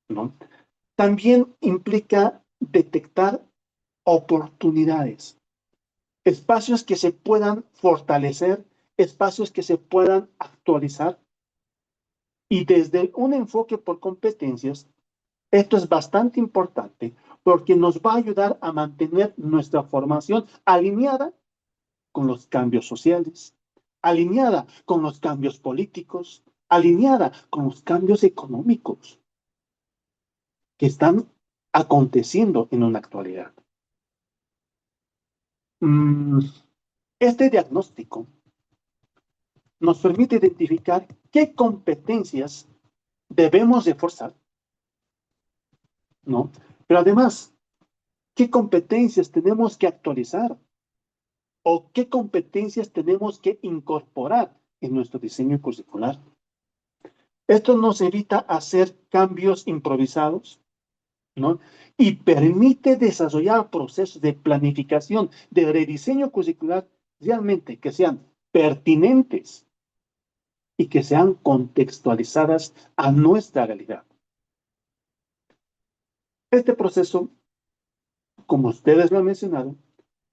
¿no? También implica detectar oportunidades, espacios que se puedan fortalecer, espacios que se puedan actualizar. Y desde un enfoque por competencias, esto es bastante importante porque nos va a ayudar a mantener nuestra formación alineada con los cambios sociales, alineada con los cambios políticos, alineada con los cambios económicos que están aconteciendo en una actualidad. Este diagnóstico nos permite identificar qué competencias debemos reforzar, ¿no? Pero además, ¿qué competencias tenemos que actualizar? ¿O qué competencias tenemos que incorporar en nuestro diseño curricular? Esto nos evita hacer cambios improvisados, ¿no? Y permite desarrollar procesos de planificación, de rediseño curricular realmente que sean pertinentes y que sean contextualizadas a nuestra realidad. Este proceso, como ustedes lo han mencionado,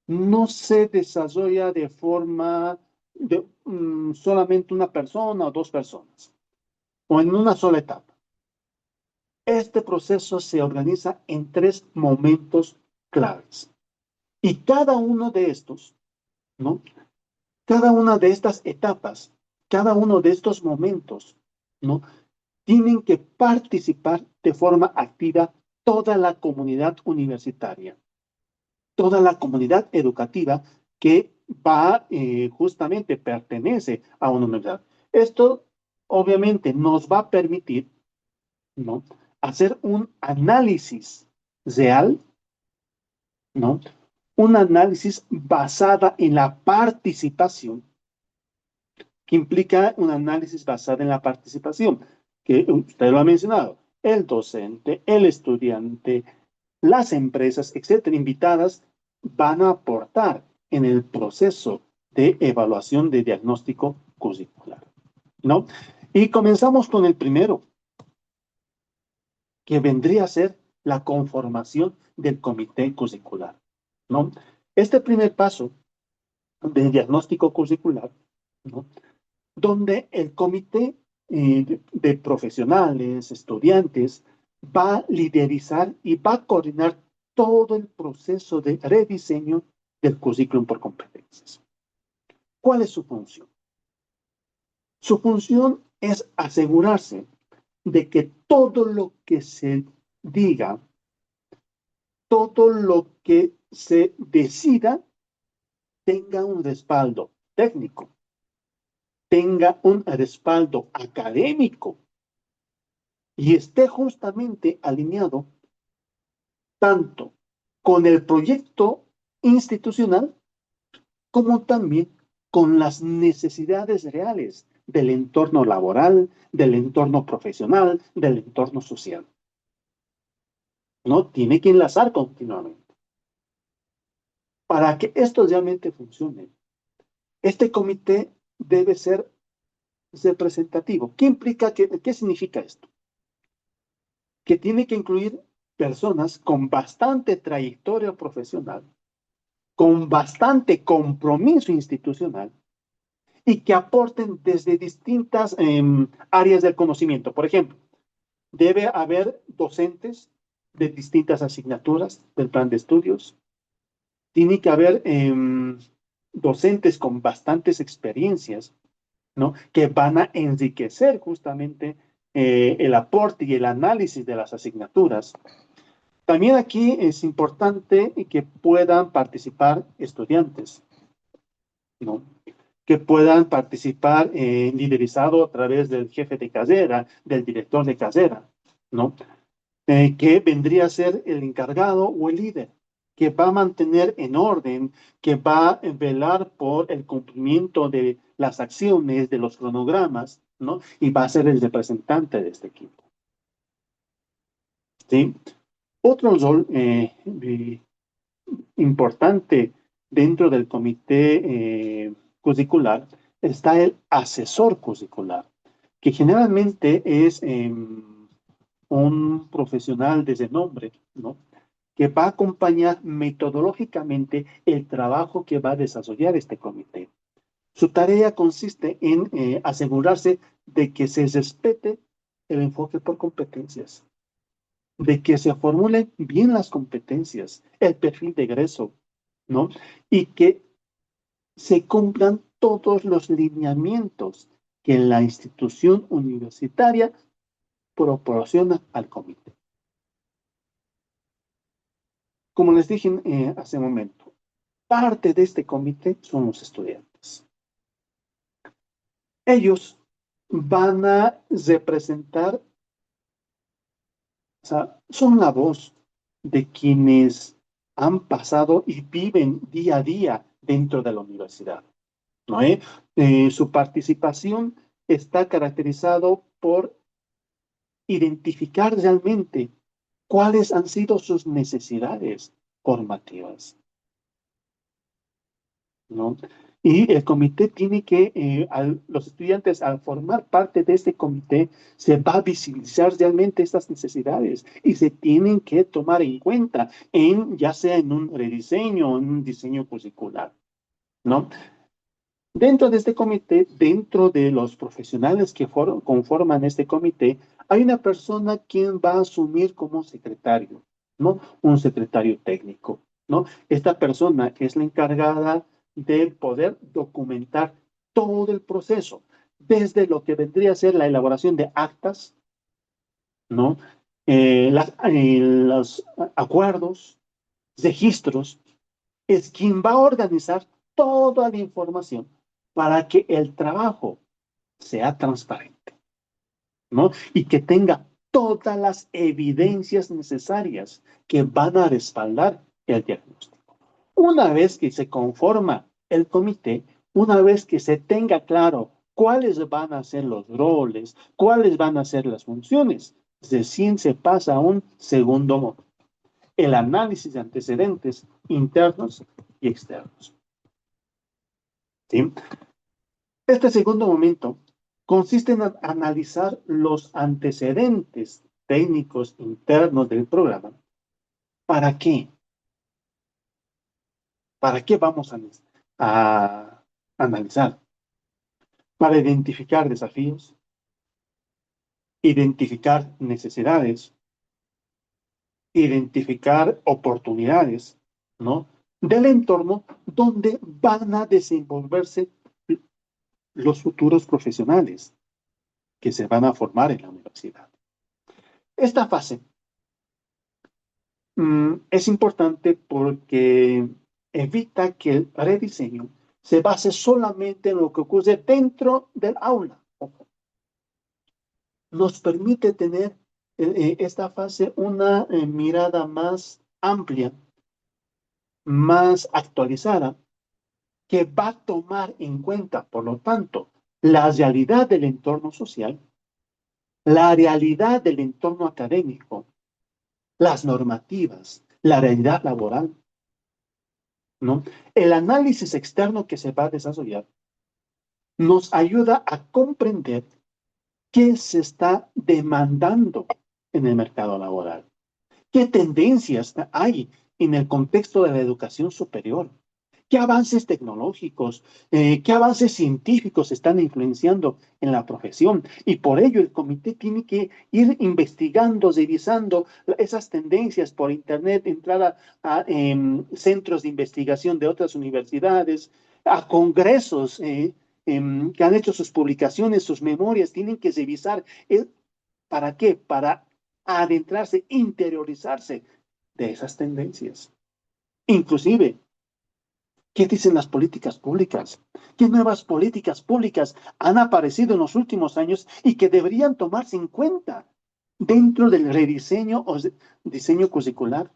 no se desarrolla de forma de solamente una persona o dos personas, o en una sola etapa. Este proceso se organiza en 3 momentos claves. Y cada uno de estos, ¿no? Cada una de estas etapas, cada uno de estos momentos, ¿no?, tienen que participar de forma activa toda la comunidad universitaria, toda la comunidad educativa que va justamente pertenece a una universidad. Esto obviamente nos va a permitir, ¿no?, hacer un análisis real, ¿no?, un análisis basada en la participación, que implica un análisis basado en la participación. que usted lo ha mencionado, el docente, el estudiante, las empresas, etcétera, invitadas, van a aportar en el proceso de evaluación de diagnóstico curricular, ¿no? Y comenzamos con el primero, que vendría a ser la conformación del comité curricular, ¿no? Este primer paso del diagnóstico curricular, ¿no? Donde el comité de profesionales, estudiantes, va a liderizar y va a coordinar todo el proceso de rediseño del currículum por competencias. ¿Cuál es su función? Su función es asegurarse de que todo lo que se diga, todo lo que se decida, tenga un respaldo técnico, tenga un respaldo académico y esté justamente alineado tanto con el proyecto institucional como también con las necesidades reales del entorno laboral, del entorno profesional, del entorno social. ¿No? Tiene que enlazar continuamente. Para que esto realmente funcione, este comité debe ser representativo. ¿Qué implica? ¿Qué significa esto? Que tiene que incluir personas con bastante trayectoria profesional, con bastante compromiso institucional y que aporten desde distintas áreas del conocimiento. Por ejemplo, debe haber docentes de distintas asignaturas del plan de estudios. Tiene que haber docentes con bastantes experiencias, ¿no? Que van a enriquecer justamente el aporte y el análisis de las asignaturas. También aquí es importante que puedan participar estudiantes, ¿no? Que puedan participar liderizado a través del jefe de carrera, del director de carrera, ¿no? Que vendría a ser el encargado o el líder, que va a mantener en orden, que va a velar por el cumplimiento de las acciones, de los cronogramas, ¿no? Y va a ser el representante de este equipo. ¿Sí? Otro rol importante dentro del comité curricular está el asesor curricular, que generalmente es un profesional de renombre, ¿no? Que va a acompañar metodológicamente el trabajo que va a desarrollar este comité. Su tarea consiste en asegurarse de que se respete el enfoque por competencias, de que se formulen bien las competencias, el perfil de egreso, ¿no? Y que se cumplan todos los lineamientos que la institución universitaria proporciona al comité. Como les dije hace un momento, parte de este comité son los estudiantes. Ellos van a representar, o sea, son la voz de quienes han pasado y viven día a día dentro de la universidad, ¿no? Su participación está caracterizado por identificar realmente cuáles han sido sus necesidades formativas, ¿no? Y el comité tiene que, los estudiantes al formar parte de este comité, se va a visibilizar realmente estas necesidades y se tienen que tomar en cuenta, ya sea en un rediseño o en un diseño curricular, ¿no? Dentro de este comité, dentro de los profesionales que conforman este comité, hay una persona quien va a asumir como secretario, ¿no? Un secretario técnico, ¿no? Esta persona es la encargada de poder documentar todo el proceso, desde lo que vendría a ser la elaboración de actas, ¿no? Los acuerdos, registros, es quien va a organizar toda la información para que el trabajo sea transparente, ¿no? Y que tenga todas las evidencias necesarias que van a respaldar el diagnóstico. Una vez que se conforma el comité, una vez que se tenga claro cuáles van a ser los roles, cuáles van a ser las funciones. Recién se pasa a un segundo momento, el análisis de antecedentes internos y externos. ¿Sí? Este segundo momento consiste en analizar los antecedentes técnicos internos del programa. ¿Para qué? ¿Para qué vamos a analizar? Para identificar desafíos, identificar necesidades, identificar oportunidades, ¿no? Del entorno donde van a desenvolverse los futuros profesionales que se van a formar en la universidad. Esta fase es importante porque evita que el rediseño se base solamente en lo que ocurre dentro del aula. Nos permite tener esta fase una mirada más amplia, más actualizada, que va a tomar en cuenta, por lo tanto, la realidad del entorno social, la realidad del entorno académico, las normativas, la realidad laboral, ¿no? El análisis externo que se va a desarrollar nos ayuda a comprender qué se está demandando en el mercado laboral, qué tendencias hay en el contexto de la educación superior, qué avances tecnológicos, qué avances científicos están influenciando en la profesión. Y por ello el comité tiene que ir investigando, revisando esas tendencias por internet, entrar a centros de investigación de otras universidades, a congresos que han hecho sus publicaciones, sus memorias, tienen que revisar. ¿Para qué? Para adentrarse, interiorizarse de esas tendencias. Inclusive, ¿qué dicen las políticas públicas? ¿Qué nuevas políticas públicas han aparecido en los últimos años y que deberían tomarse en cuenta dentro del rediseño o diseño curricular?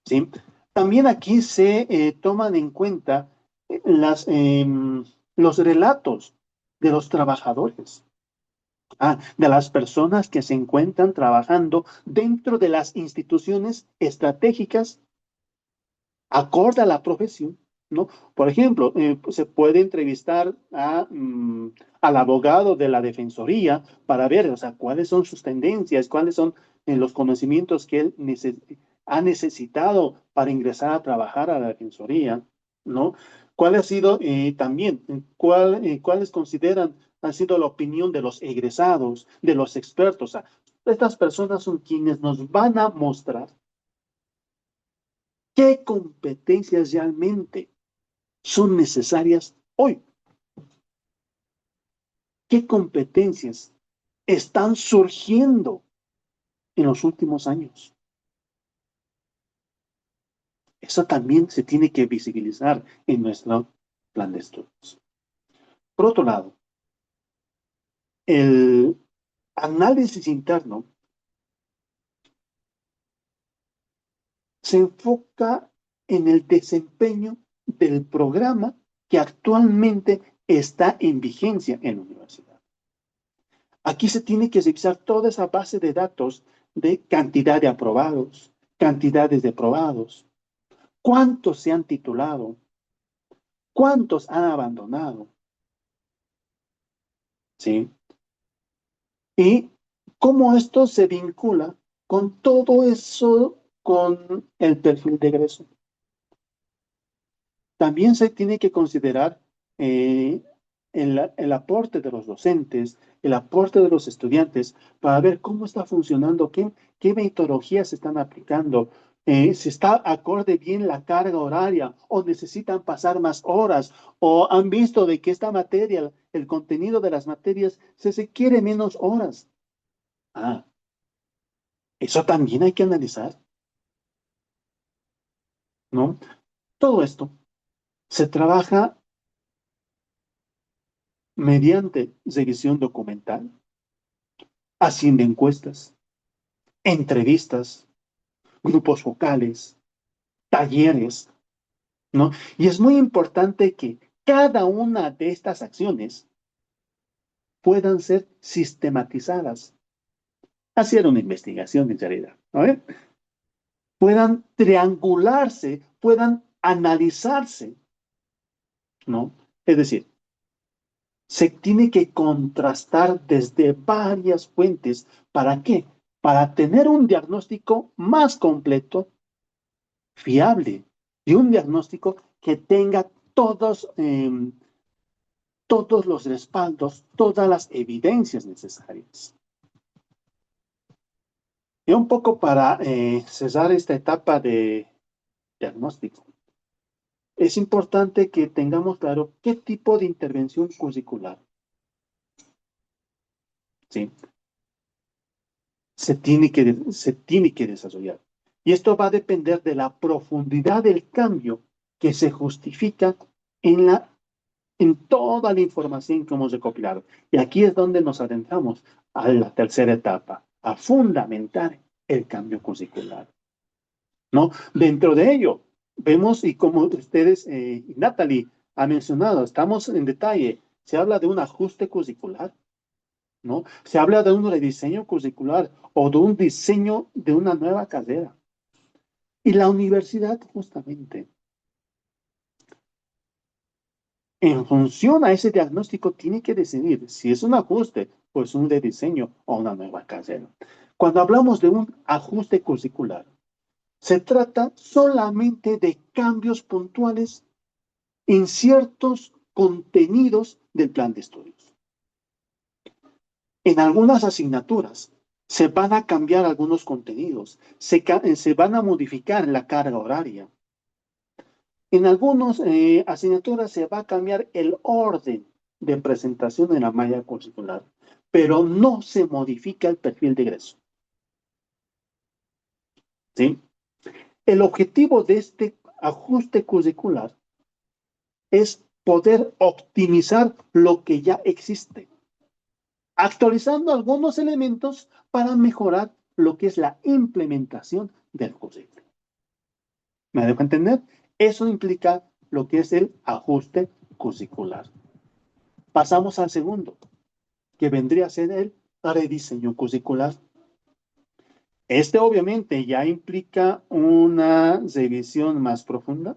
¿Sí? También aquí se toman en cuenta los relatos de los trabajadores, de las personas que se encuentran trabajando dentro de las instituciones estratégicas acorde a la profesión, ¿no? Por ejemplo, se puede entrevistar al abogado de la defensoría para ver, o sea, cuáles son sus tendencias, cuáles son los conocimientos que él ha necesitado para ingresar a trabajar a la defensoría, ¿no? ¿Cuál ha sido también, cuáles consideran ha sido la opinión de los egresados, de los expertos? O sea, estas personas son quienes nos van a mostrar qué competencias realmente son necesarias hoy. ¿Qué competencias están surgiendo en los últimos años? Eso también se tiene que visibilizar en nuestro plan de estudios. Por otro lado, el análisis interno se enfoca en el desempeño del programa que actualmente está en vigencia en la universidad. Aquí se tiene que revisar toda esa base de datos de cantidad de aprobados, cantidades de aprobados, cuántos se han titulado, cuántos han abandonado, ¿sí? Y cómo esto se vincula con todo eso, con el perfil de egreso. También se tiene que considerar el aporte de los docentes, el aporte de los estudiantes, para ver cómo está funcionando, qué metodologías se están aplicando, si está acorde bien la carga horaria, o necesitan pasar más horas, o han visto de que esta materia, el contenido de las materias, se requiere menos horas. Eso también hay que analizar, ¿no? Todo esto se trabaja mediante revisión documental, haciendo encuestas, entrevistas, grupos focales, talleres, ¿no? Y es muy importante que cada una de estas acciones puedan ser sistematizadas. Hacer una investigación en realidad, ¿no? Puedan triangularse, puedan analizarse, ¿no? Es decir, se tiene que contrastar desde varias fuentes. ¿Para qué? Para tener un diagnóstico más completo, fiable, y un diagnóstico que tenga todos los respaldos, todas las evidencias necesarias. Y un poco para cerrar esta etapa de diagnóstico, es importante que tengamos claro qué tipo de intervención curricular, ¿sí?, se tiene que desarrollar. Y esto va a depender de la profundidad del cambio que se justifica en toda la información que hemos recopilado. Y aquí es donde nos adentramos a la tercera etapa, a fundamentar el cambio curricular, ¿no? Dentro de ello, vemos, y como ustedes, Natalie ha mencionado, estamos en detalle, se habla de un ajuste curricular, ¿no? Se habla de un rediseño curricular o de un diseño de una nueva carrera. Y la universidad, justamente, en función a ese diagnóstico, tiene que decidir si es un ajuste, pues un rediseño o una nueva carrera. Cuando hablamos de un ajuste curricular, se trata solamente de cambios puntuales en ciertos contenidos del plan de estudios. En algunas asignaturas se van a cambiar algunos contenidos, se van a modificar la carga horaria. En algunas asignaturas se va a cambiar el orden de presentación en la malla curricular, pero no se modifica el perfil de egreso, ¿sí? El objetivo de este ajuste curricular es poder optimizar lo que ya existe, actualizando algunos elementos para mejorar lo que es la implementación del currículo. ¿Me dejo entender? Eso implica lo que es el ajuste curricular. Pasamos al segundo, que vendría a ser el rediseño curricular. Este obviamente ya implica una revisión más profunda,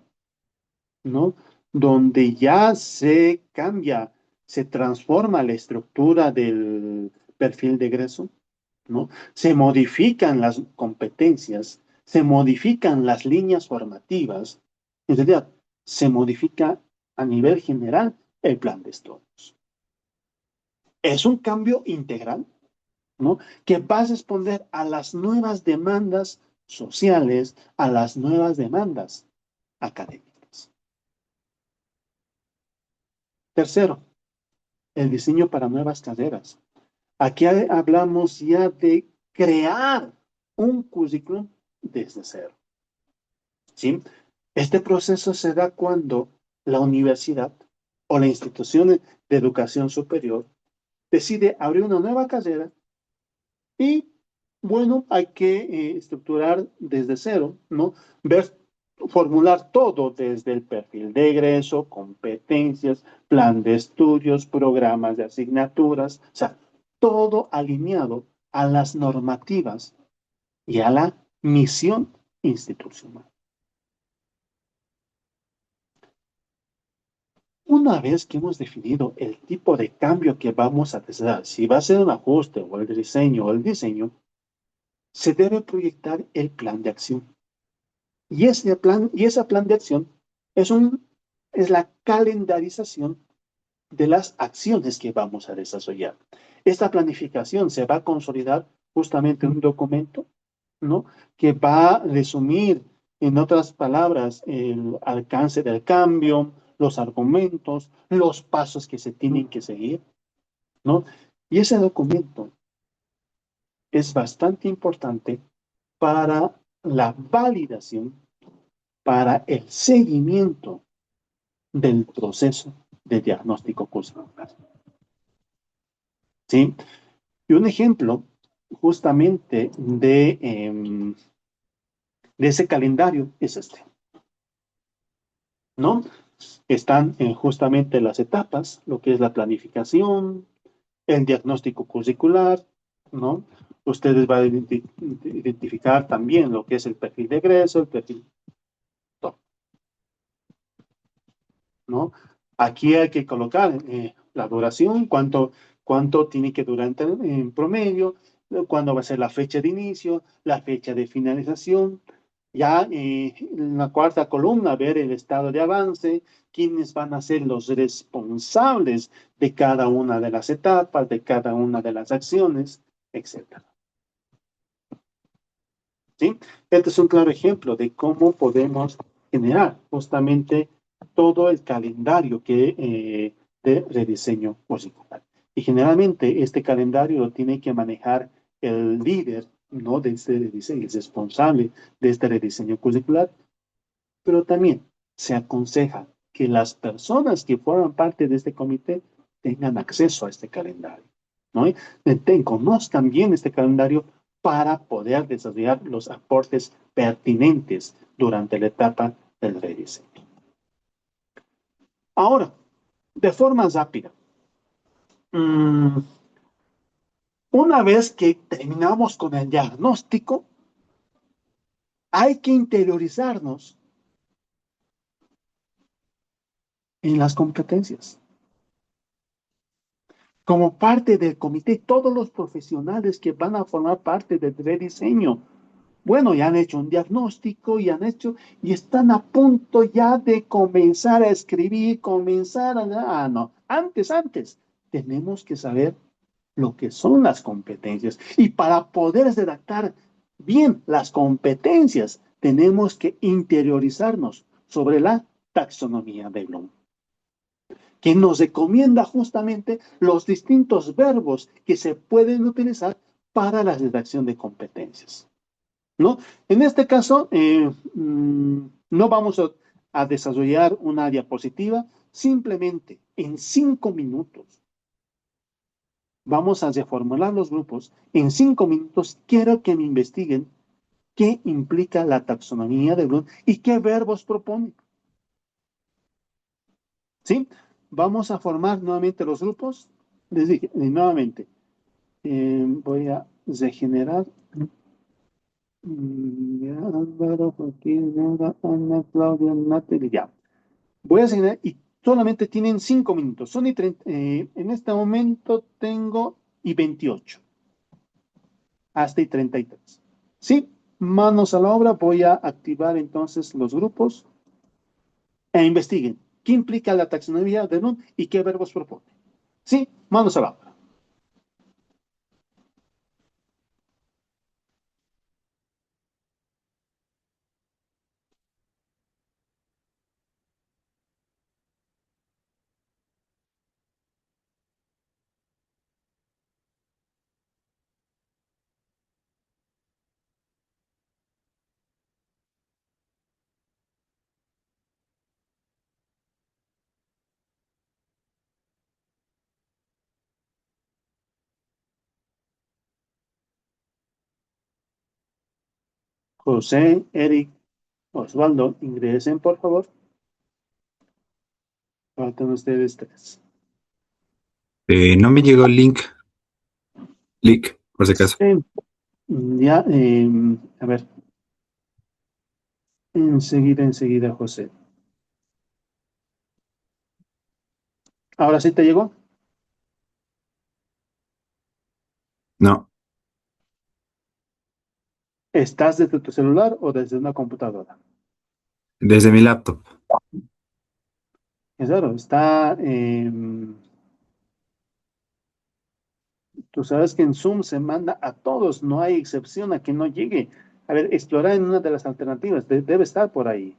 ¿no? Donde ya se cambia, se transforma la estructura del perfil de egreso, ¿no? Se modifican las competencias, se modifican las líneas formativas, en realidad se modifica a nivel general el plan de estudios. Es un cambio integral, ¿no?, que va a responder a las nuevas demandas sociales, a las nuevas demandas académicas. Tercero, el diseño para nuevas carreras. Aquí hablamos ya de crear un currículum desde cero, ¿sí? Este proceso se da cuando la universidad o la institución de educación superior decide abrir una nueva carrera y, bueno, hay que estructurar desde cero, ¿no? Formular todo desde el perfil de egreso, competencias, plan de estudios, programas de asignaturas, o sea, todo alineado a las normativas y a la misión institucional. Una vez que hemos definido el tipo de cambio que vamos a hacer, si va a ser un ajuste o el diseño, se debe proyectar el plan de acción. Y ese plan de acción es la calendarización de las acciones que vamos a desarrollar. Esta planificación se va a consolidar justamente en un documento, ¿no?, que va a resumir, en otras palabras, el alcance del cambio, los argumentos, los pasos que se tienen que seguir, ¿no? Y ese documento es bastante importante para la validación, para el seguimiento del proceso de diagnóstico curricular. ¿Sí? Y un ejemplo justamente de ese calendario es este, ¿no? Están justamente las etapas, lo que es la planificación, el diagnóstico curricular, ¿no? Ustedes van a identificar también lo que es el perfil de egreso, el perfil, ¿no? Aquí hay que colocar la duración, cuánto tiene que durar en promedio, cuándo va a ser la fecha de inicio, la fecha de finalización. Ya en la cuarta columna, ver el estado de avance, quiénes van a ser los responsables de cada una de las etapas, de cada una de las acciones, etc. ¿Sí? Este es un claro ejemplo de cómo podemos generar justamente todo el calendario de rediseño curricular. Y generalmente este calendario lo tiene que manejar el líder, ¿no? De este rediseño, el responsable de este rediseño curricular, pero también se aconseja que las personas que forman parte de este comité tengan acceso a este calendario, ¿no? Y conozcan bien este calendario para poder desarrollar los aportes pertinentes durante la etapa del rediseño. Ahora, de forma rápida, una vez que terminamos con el diagnóstico, hay que interiorizarnos en las competencias. Como parte del comité, todos los profesionales que van a formar parte del rediseño, bueno, ya han hecho un diagnóstico y están a punto ya de comenzar a escribir, no, antes, tenemos que saber lo que son las competencias. Y para poder redactar bien las competencias, tenemos que interiorizarnos sobre la taxonomía de Bloom, que nos recomienda justamente los distintos verbos que se pueden utilizar para la redacción de competencias, ¿no? En este caso, no vamos a desarrollar una diapositiva, simplemente en 5 minutos vamos a reformular los grupos. En 5 minutos quiero que me investiguen qué implica la taxonomía de Bloom y qué verbos propone. ¿Sí? Vamos a formar nuevamente los grupos. Les dije, nuevamente, voy a regenerar. Ya, Álvaro, Joaquín, Nora, Ana, Claudia, Natalie, ya. Voy a regenerar y solamente tienen 5 minutos. Son en este momento tengo y 28. Hasta y 33. Sí, manos a la obra. Voy a activar entonces los grupos e investiguen qué implica la taxonomía de Bloom y qué verbos propone. Sí, manos a la obra. José, Eric, Osvaldo, ingresen, por favor. Faltan ustedes 3. No me llegó el link, por si acaso. Ya, a ver. Enseguida, José. ¿Ahora sí te llegó? No, ¿Estás desde tu celular o desde una computadora? desde mi laptop. Es claro, está. Tú sabes que en Zoom se manda a todos, no hay excepción a que no llegue. A ver, explorar en una de las alternativas, debe estar por ahí.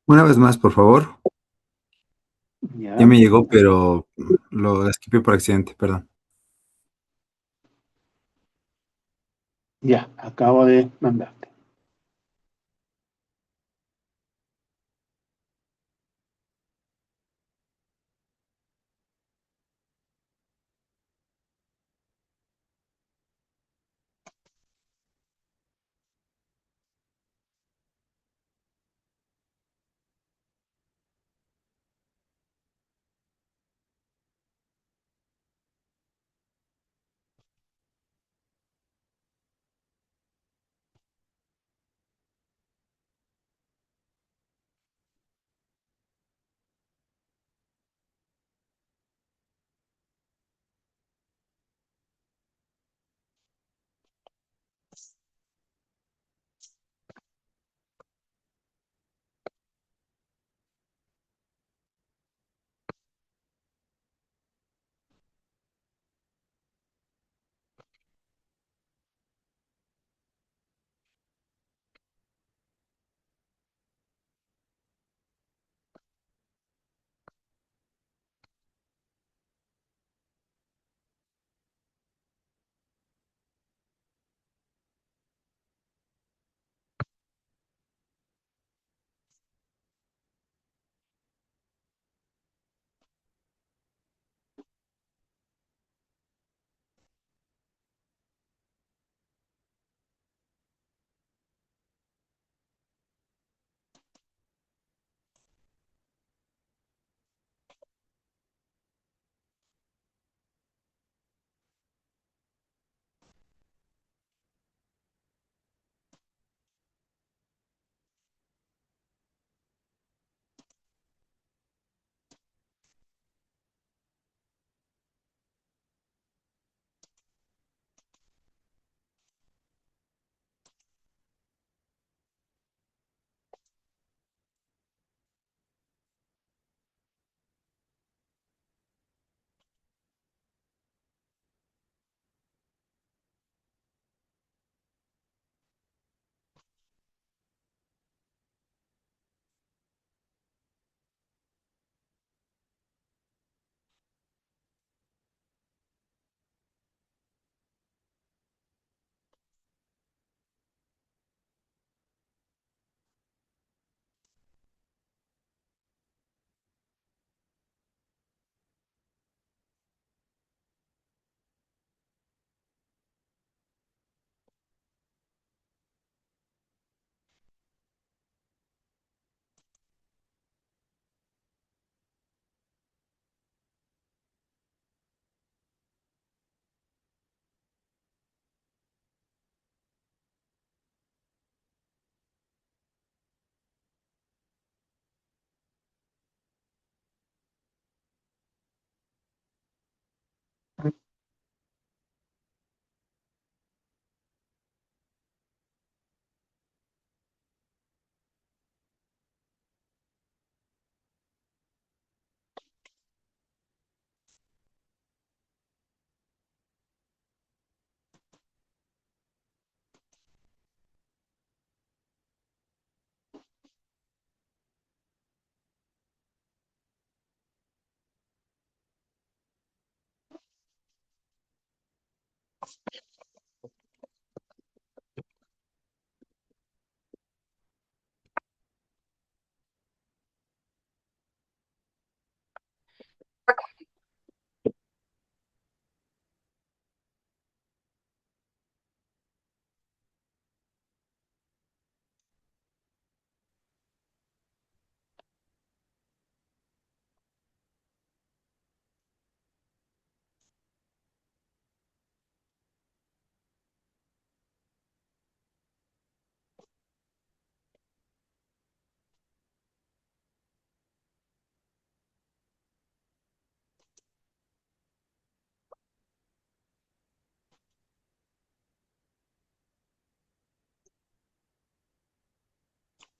Una vez más, por favor. Ya, Ya me llegó, pero lo esquipé por accidente, perdón. Ya, acabo de mandarte.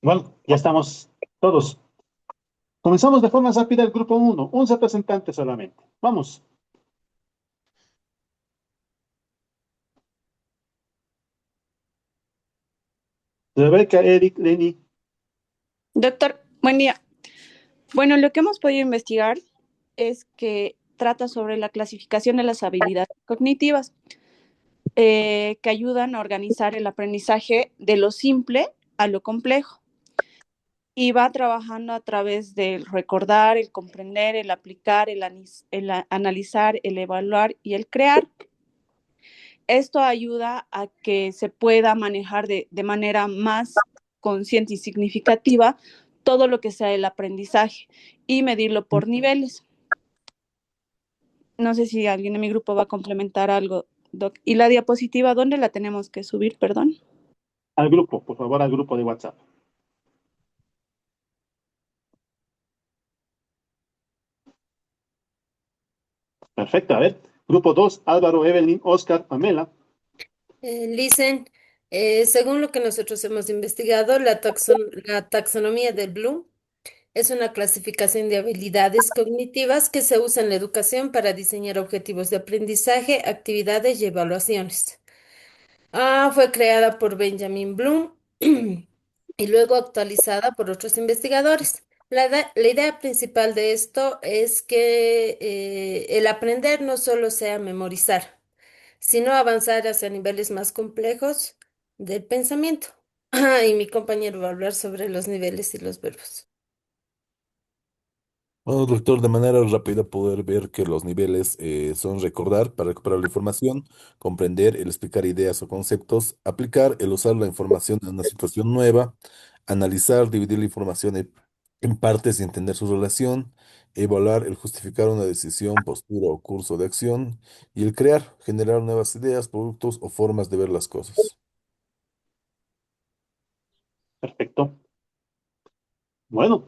Bueno, ya estamos todos. Comenzamos de forma rápida el grupo 1, 11 representantes solamente. Vamos. Rebeca, Eric, Lenny. Doctor, buen día. Bueno, lo que hemos podido investigar es que trata sobre la clasificación de las habilidades cognitivas. que ayudan a organizar el aprendizaje de lo simple a lo complejo. Y va trabajando a través del recordar, el comprender, el aplicar, el analizar, el evaluar y el crear. Esto ayuda a que se pueda manejar de manera más consciente y significativa todo lo que sea el aprendizaje y medirlo por niveles. No sé si alguien en mi grupo va a complementar algo, Doc. Y la diapositiva, ¿dónde la tenemos que subir, perdón? Al grupo, por favor, al grupo de WhatsApp. Perfecto, a ver. Grupo 2, Álvaro, Evelyn, Oscar, Pamela. Listen, según lo que nosotros hemos investigado, la taxonomía de Bloom es una clasificación de habilidades cognitivas que se usa en la educación para diseñar objetivos de aprendizaje, actividades y evaluaciones. Fue creada por Benjamin Bloom y luego actualizada por otros investigadores. La idea principal de esto es que el aprender no solo sea memorizar, sino avanzar hacia niveles más complejos del pensamiento. Y mi compañero va a hablar sobre los niveles y los verbos. Bueno, doctor, de manera rápida poder ver que los niveles son recordar para recuperar la información, comprender, el explicar ideas o conceptos, aplicar, el usar la información en una situación nueva, analizar, dividir la información en partes y entender su relación, evaluar, el justificar una decisión, postura o curso de acción, y el crear, generar nuevas ideas, productos o formas de ver las cosas. Perfecto. Bueno,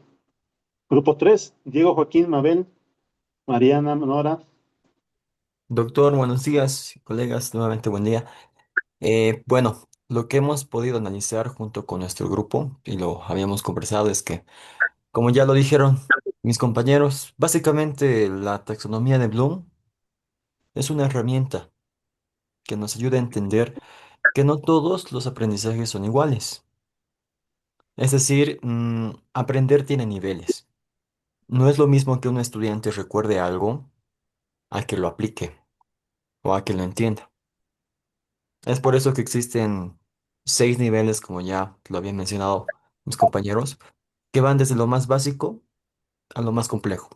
grupo 3, Diego, Joaquín, Mabel, Mariana, Nora. Doctor, buenos días, colegas, nuevamente buen día. Bueno, lo que hemos podido analizar junto con nuestro grupo y lo habíamos conversado es que, como ya lo dijeron mis compañeros, básicamente la taxonomía de Bloom es una herramienta que nos ayuda a entender que no todos los aprendizajes son iguales. Es decir, aprender tiene niveles. No es lo mismo que un estudiante recuerde algo a que lo aplique o a que lo entienda. Es por eso que existen 6 niveles, como ya lo habían mencionado mis compañeros, que van desde lo más básico a lo más complejo.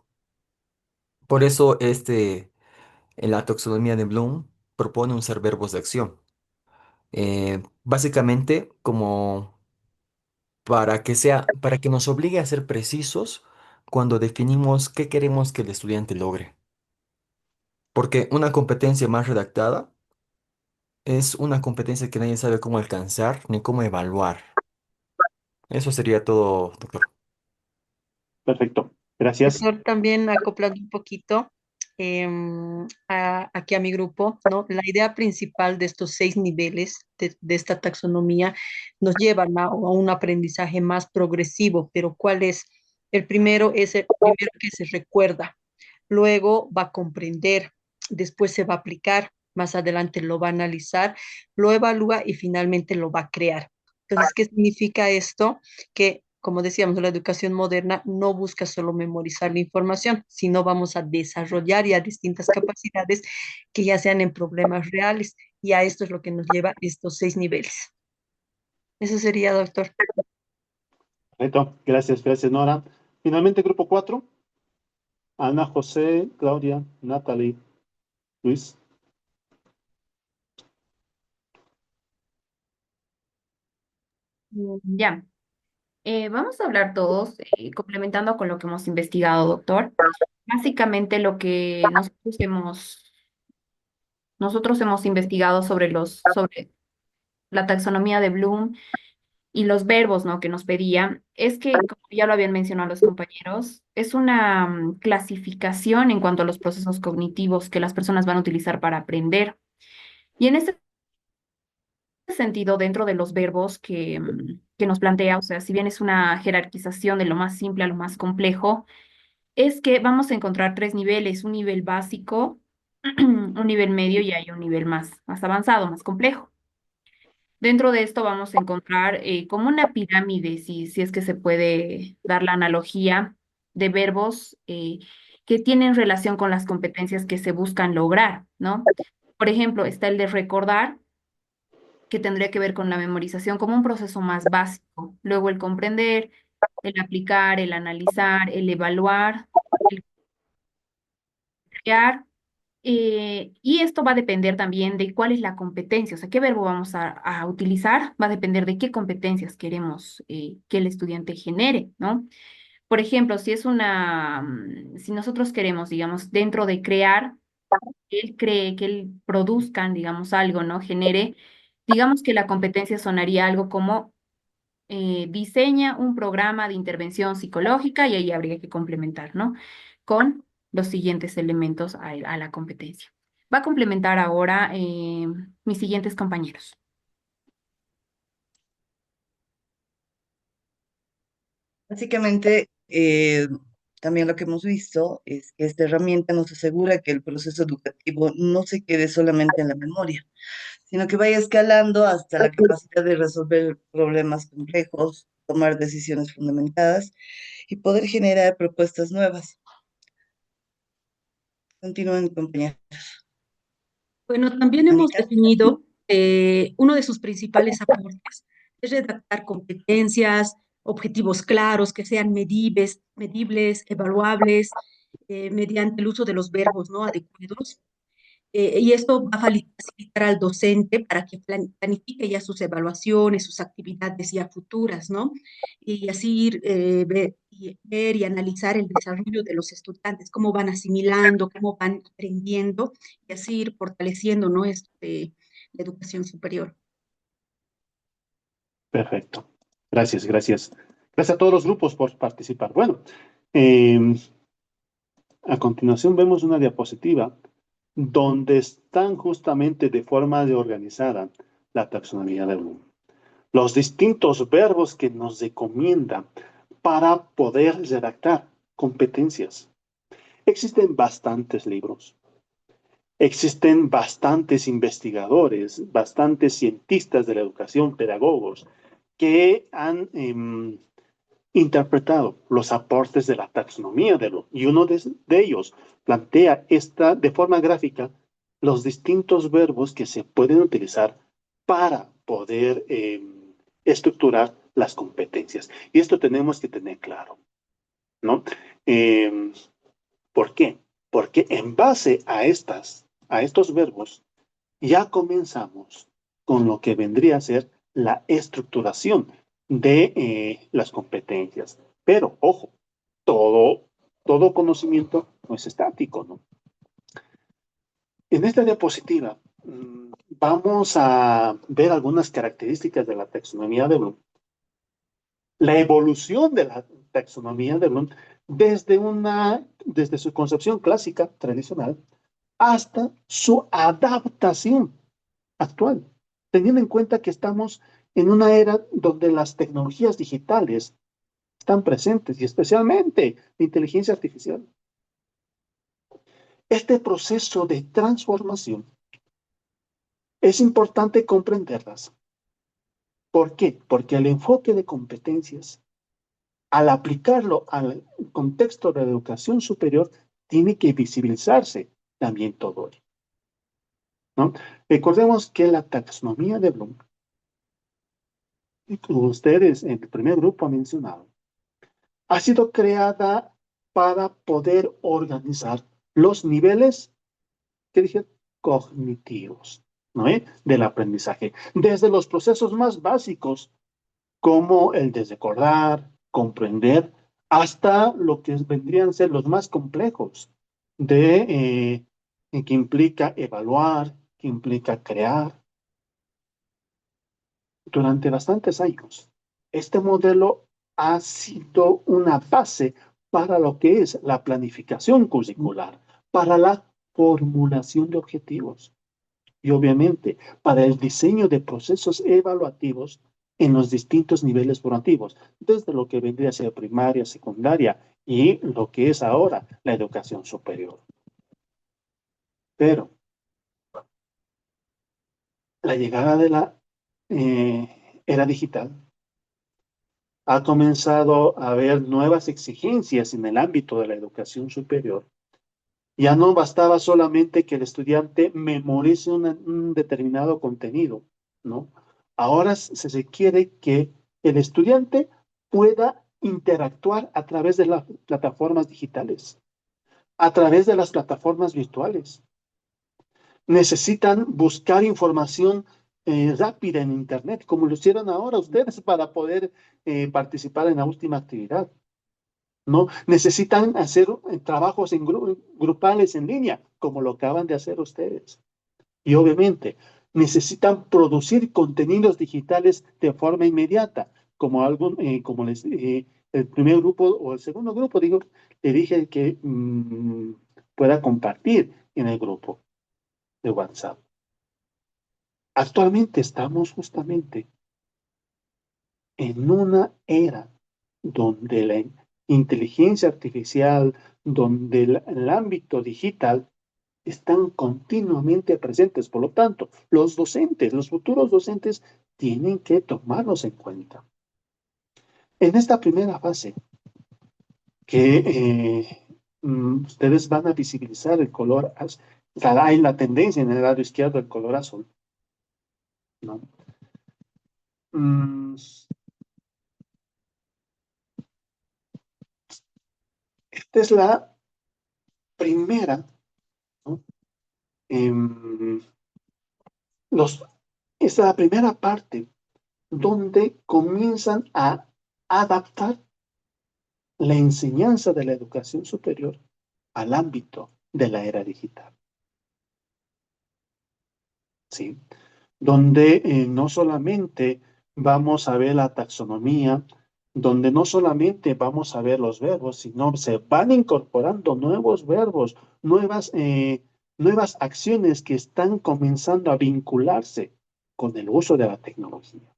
Por eso en la taxonomía de Bloom propone usar verbos de acción. Básicamente como para que nos obligue a ser precisos cuando definimos qué queremos que el estudiante logre. Porque una competencia más redactada es una competencia que nadie sabe cómo alcanzar ni cómo evaluar. Eso sería todo, doctor. Perfecto, gracias. Doctor, también acoplando un poquito aquí a mi grupo, ¿no? La idea principal de estos 6 niveles de esta taxonomía nos llevan a un aprendizaje más progresivo, pero ¿cuál es? El primero es el primero que se recuerda, luego va a comprender, después se va a aplicar, más adelante lo va a analizar, lo evalúa y finalmente lo va a crear. Entonces, ¿qué significa esto? Que, como decíamos, la educación moderna no busca solo memorizar la información, sino vamos a desarrollar ya distintas capacidades que ya sean en problemas reales. Y a esto es lo que nos lleva estos 6 niveles. Eso sería, doctor. Perfecto, gracias, gracias, Nora. Finalmente, grupo 4, Ana, José, Claudia, Natalie, Luis. Ya. Vamos a hablar todos, complementando con lo que hemos investigado, doctor. Básicamente lo que nosotros hemos investigado sobre la taxonomía de Bloom y los verbos, ¿no? Que nos pedía, es que, como ya lo habían mencionado los compañeros, es una clasificación en cuanto a los procesos cognitivos que las personas van a utilizar para aprender. Y en este sentido, dentro de los verbos que nos plantea, o sea, si bien es una jerarquización de lo más simple a lo más complejo, es que vamos a encontrar 3 niveles: un nivel básico, un nivel medio y hay un nivel más avanzado, más complejo. Dentro de esto vamos a encontrar como una pirámide, si es que se puede dar la analogía, de verbos que tienen relación con las competencias que se buscan lograr, ¿no? Por ejemplo, está el de recordar, que tendría que ver con la memorización como un proceso más básico. Luego el comprender, el aplicar, el analizar, el evaluar, el crear. Y esto va a depender también de cuál es la competencia, o sea, qué verbo vamos a utilizar, va a depender de qué competencias queremos que el estudiante genere, ¿no? Por ejemplo, si nosotros queremos, digamos, dentro de crear, que él cree, que él produzcan, digamos, algo, ¿no? Genere, digamos que la competencia sonaría algo como diseña un programa de intervención psicológica y ahí habría que complementar, ¿no? Con los siguientes elementos a la competencia. Va a complementar ahora mis siguientes compañeros. Básicamente, también lo que hemos visto es que esta herramienta nos asegura que el proceso educativo no se quede solamente en la memoria, sino que vaya escalando hasta la capacidad de resolver problemas complejos, tomar decisiones fundamentadas y poder generar propuestas nuevas. Continúen, compañeros. Bueno, también hemos Anita. definido uno de sus principales aportes es redactar competencias, objetivos claros que sean medibles, evaluables, mediante el uso de los verbos, ¿no? Adecuados. Y esto va a facilitar al docente para que planifique ya sus evaluaciones, sus actividades ya futuras, ¿no? Y así ver y analizar el desarrollo de los estudiantes, cómo van asimilando, cómo van aprendiendo, y así ir fortaleciendo, ¿no? La educación superior. Perfecto. Gracias, gracias. Gracias a todos los grupos por participar. Bueno, eh, a continuación vemos una diapositiva donde están justamente de forma de organizada la taxonomía de Bloom. Los distintos verbos que nos recomienda para poder redactar competencias. Existen bastantes libros, existen bastantes investigadores, bastantes cientistas de la educación, pedagogos, que han interpretado los aportes de la taxonomía de Bloom. Y uno de ellos plantea de forma gráfica los distintos verbos que se pueden utilizar para poder estructurar las competencias. Y esto tenemos que tener claro, ¿no? ¿Por qué? Porque en base a estos verbos ya comenzamos con lo que vendría a ser la estructuración de las competencias. Pero, ojo, todo conocimiento no es estático, ¿no? En esta diapositiva vamos a ver algunas características de la taxonomía de Bloom. La evolución de la taxonomía de Bloom desde su concepción clásica, tradicional, hasta su adaptación actual, teniendo en cuenta que estamos en una era donde las tecnologías digitales están presentes y especialmente la inteligencia artificial. Este proceso de transformación es importante comprenderlas. ¿Por qué? Porque el enfoque de competencias, al aplicarlo al contexto de la educación superior, tiene que visibilizarse también todo ello, ¿no? Recordemos que la taxonomía de Bloom, como ustedes en el primer grupo han mencionado, ha sido creada para poder organizar los niveles, ¿qué dije? Cognitivos, ¿no? Del aprendizaje. Desde los procesos más básicos, como el de recordar, comprender, hasta lo que vendrían a ser los más complejos, que implica evaluar, que implica crear. Durante bastantes años, este modelo ha sido una base para lo que es la planificación curricular, para la formulación de objetivos y obviamente para el diseño de procesos evaluativos en los distintos niveles formativos, desde lo que vendría a ser primaria, secundaria y lo que es ahora la educación superior. Pero la llegada de la era digital ha comenzado a haber nuevas exigencias en el ámbito de la educación superior. Ya no bastaba solamente que el estudiante memorice un determinado contenido, ¿no? Ahora se requiere que el estudiante pueda interactuar a través de las plataformas digitales, a través de las plataformas virtuales. Necesitan buscar información rápida en Internet, como lo hicieron ahora ustedes para poder participar en la última actividad, ¿no? Necesitan hacer trabajos grupales en línea, como lo acaban de hacer ustedes. Y obviamente necesitan producir contenidos digitales de forma inmediata, como el primer grupo o el segundo grupo, digo, le dije que pueda compartir en el grupo de WhatsApp. Actualmente estamos justamente en una era donde la inteligencia artificial, donde el ámbito digital están continuamente presentes. Por lo tanto, los docentes, los futuros docentes, tienen que tomarlos en cuenta. En esta primera fase, que ustedes van a visibilizar el color azul, hay la tendencia en el lado izquierdo el color azul, ¿no? Esta es la primera, ¿no? Esta es la primera parte donde comienzan a adaptar la enseñanza de la educación superior al ámbito de la era digital. ¿Sí? Donde no solamente vamos a ver la taxonomía, donde no solamente vamos a ver los verbos, sino se van incorporando nuevos verbos, nuevas acciones que están comenzando a vincularse con el uso de la tecnología.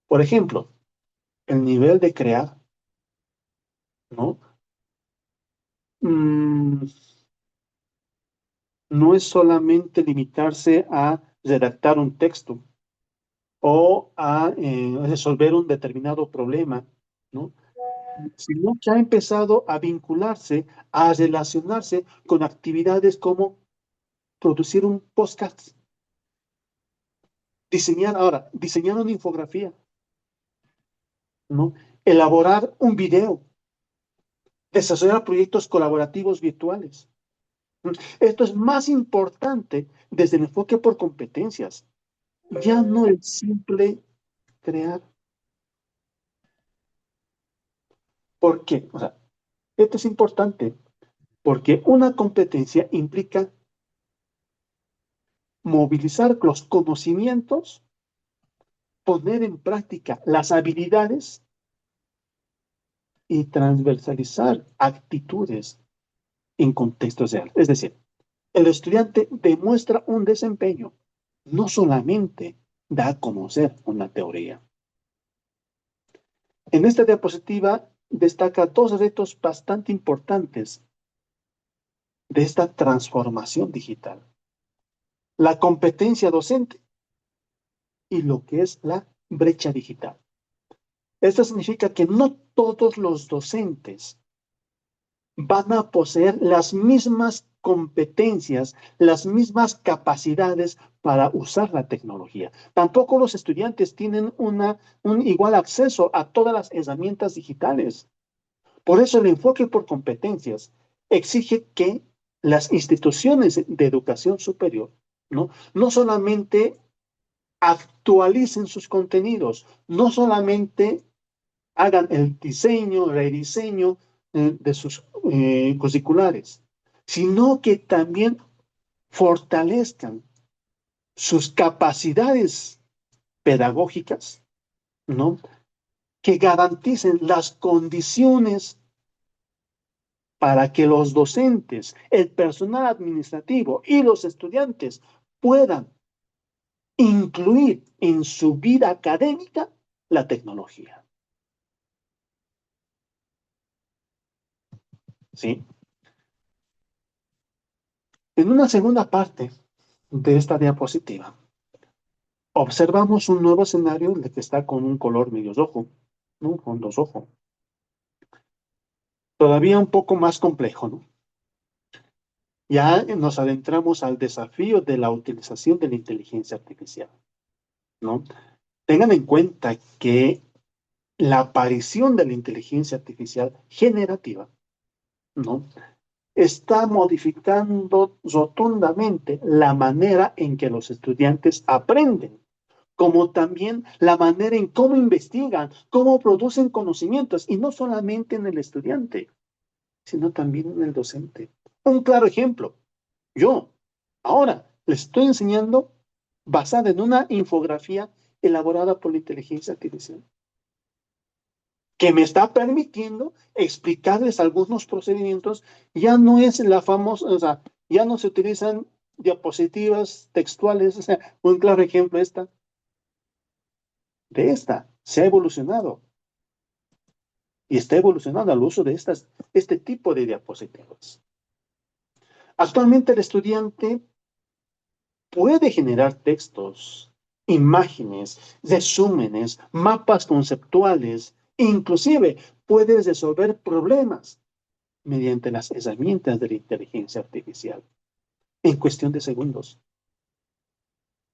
Por ejemplo, el nivel de crear, ¿no? No es solamente limitarse a redactar un texto o a resolver un determinado problema, ¿no? Sino que ha empezado a vincularse, a relacionarse con actividades como producir un podcast, diseñar una infografía, ¿no? Elaborar un video, desarrollar proyectos colaborativos virtuales. Esto es más importante desde el enfoque por competencias, ya no el simple crear. ¿Por qué? O sea, esto es importante porque una competencia implica movilizar los conocimientos, poner en práctica las habilidades y transversalizar actitudes en contextos reales. Es decir, el estudiante demuestra un desempeño, no solamente da a conocer una teoría. En esta diapositiva destaca dos retos bastante importantes de esta transformación digital: la competencia docente y lo que es la brecha digital. Esto significa que no todos los docentes van a poseer las mismas competencias, las mismas capacidades para usar la tecnología. Tampoco los estudiantes tienen un igual acceso a todas las herramientas digitales. Por eso el enfoque por competencias exige que las instituciones de educación superior, no solamente actualicen sus contenidos, no solamente hagan el diseño, rediseño de sus curriculares, sino que también fortalezcan sus capacidades pedagógicas, ¿no? Que garanticen las condiciones para que los docentes, el personal administrativo y los estudiantes puedan incluir en su vida académica la tecnología. ¿Sí? En una segunda parte de esta diapositiva, observamos un nuevo escenario en el que está con un color medio rojo, ¿no? Un fondo rojo. Todavía un poco más complejo, ¿no? Ya nos adentramos al desafío de la utilización de la inteligencia artificial, ¿no? Tengan en cuenta que la aparición de la inteligencia artificial generativa, ¿no?, está modificando rotundamente la manera en que los estudiantes aprenden, como también la manera en cómo investigan, cómo producen conocimientos, y no solamente en el estudiante, sino también en el docente. Un claro ejemplo, yo ahora le estoy enseñando basada en una infografía elaborada por la inteligencia artificial, que me está permitiendo explicarles algunos procedimientos. Ya no es la famosa, o sea, ya no se utilizan diapositivas textuales, o sea, un claro ejemplo de esta, se ha evolucionado y está evolucionando al uso de este tipo de diapositivas. Actualmente el estudiante puede generar textos, imágenes, resúmenes, mapas conceptuales, inclusive puede resolver problemas mediante las herramientas de la inteligencia artificial en cuestión de segundos,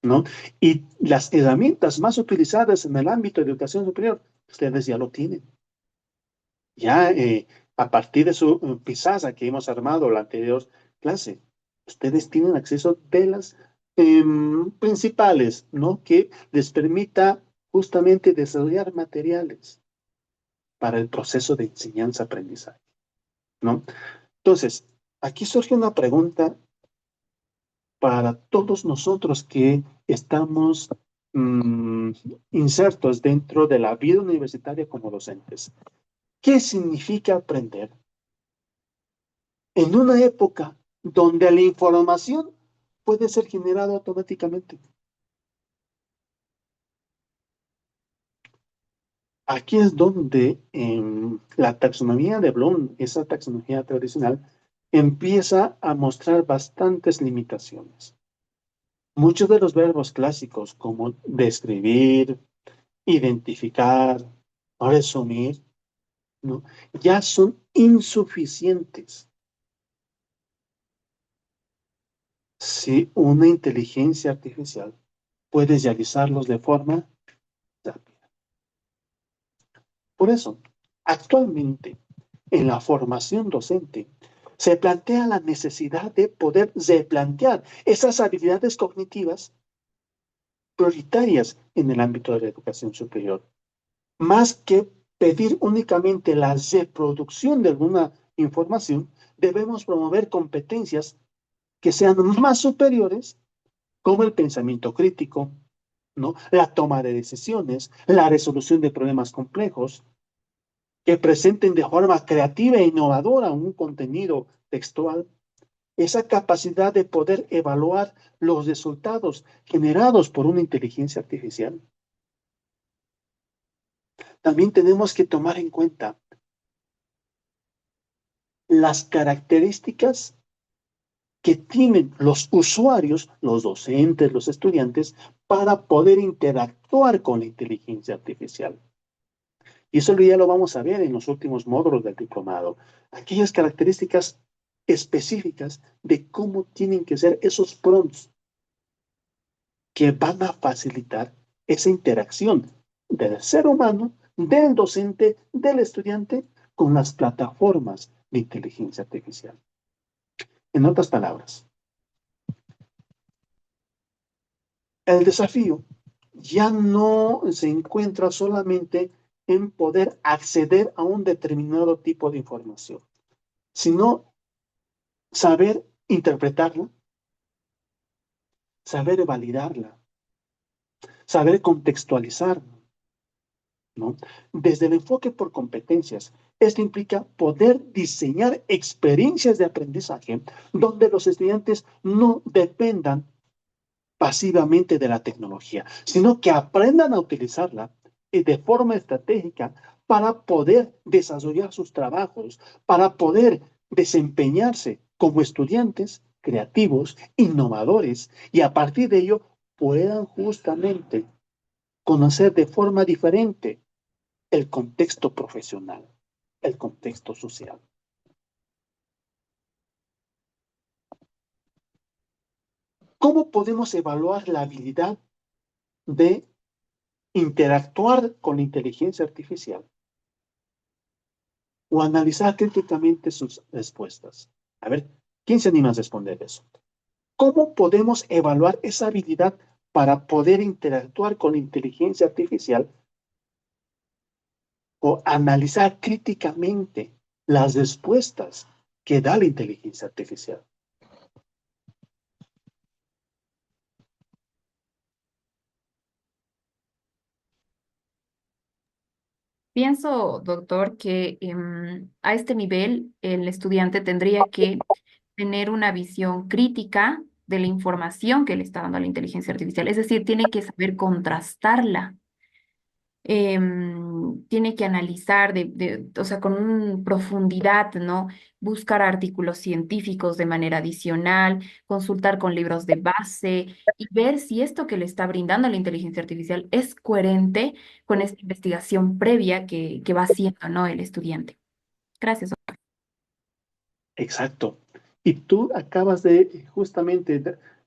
¿no? Y las herramientas más utilizadas en el ámbito de educación superior, ustedes ya lo tienen. Ya a partir de su pizarra que hemos armado la anterior clase, ustedes tienen acceso de las principales, ¿no?, que les permita justamente desarrollar materiales para el proceso de enseñanza-aprendizaje, ¿no? Entonces, aquí surge una pregunta para todos nosotros que estamos insertos dentro de la vida universitaria como docentes. ¿Qué significa aprender en una época donde la información puede ser generada automáticamente? Aquí es donde la taxonomía de Bloom, esa taxonomía tradicional, empieza a mostrar bastantes limitaciones. Muchos de los verbos clásicos como describir, identificar, resumir, ¿no?, ya son insuficientes si una inteligencia artificial puede realizarlos de forma rápida. Por eso, actualmente, en la formación docente, se plantea la necesidad de poder replantear esas habilidades cognitivas prioritarias en el ámbito de la educación superior. Más que pedir únicamente la reproducción de alguna información, debemos promover competencias que sean más superiores, como el pensamiento crítico, ¿no?, la toma de decisiones, la resolución de problemas complejos, que presenten de forma creativa e innovadora un contenido textual, esa capacidad de poder evaluar los resultados generados por una inteligencia artificial. También tenemos que tomar en cuenta las características que tienen los usuarios, los docentes, los estudiantes, para poder interactuar con la inteligencia artificial. Y eso ya lo vamos a ver en los últimos módulos del diplomado. Aquellas características específicas de cómo tienen que ser esos prompts que van a facilitar esa interacción del ser humano, del docente, del estudiante, con las plataformas de inteligencia artificial. En otras palabras, el desafío ya no se encuentra solamente en poder acceder a un determinado tipo de información, sino saber interpretarla, saber validarla, saber contextualizarla, ¿no? Desde el enfoque por competencias, esto implica poder diseñar experiencias de aprendizaje donde los estudiantes no dependan pasivamente de la tecnología, sino que aprendan a utilizarla de forma estratégica para poder desarrollar sus trabajos, para poder desempeñarse como estudiantes creativos, innovadores, y a partir de ello puedan justamente conocer de forma diferente el contexto profesional, el contexto social. ¿Cómo podemos evaluar la habilidad de interactuar con la inteligencia artificial o analizar críticamente sus respuestas. A ver, ¿quién se anima a responder eso? ¿Cómo podemos evaluar esa habilidad para poder interactuar con la inteligencia artificial o analizar críticamente las respuestas que da la inteligencia artificial? Pienso, doctor, que a este nivel el estudiante tendría que tener una visión crítica de la información que le está dando la inteligencia artificial. Es decir, tiene que saber contrastarla, tiene que analizar o sea, con profundidad, ¿no? Buscar artículos científicos de manera adicional, consultar con libros de base y ver si esto que le está brindando la inteligencia artificial es coherente con esta investigación previa que va haciendo, ¿no? El estudiante. Gracias, doctor. Exacto. Y tú acabas de justamente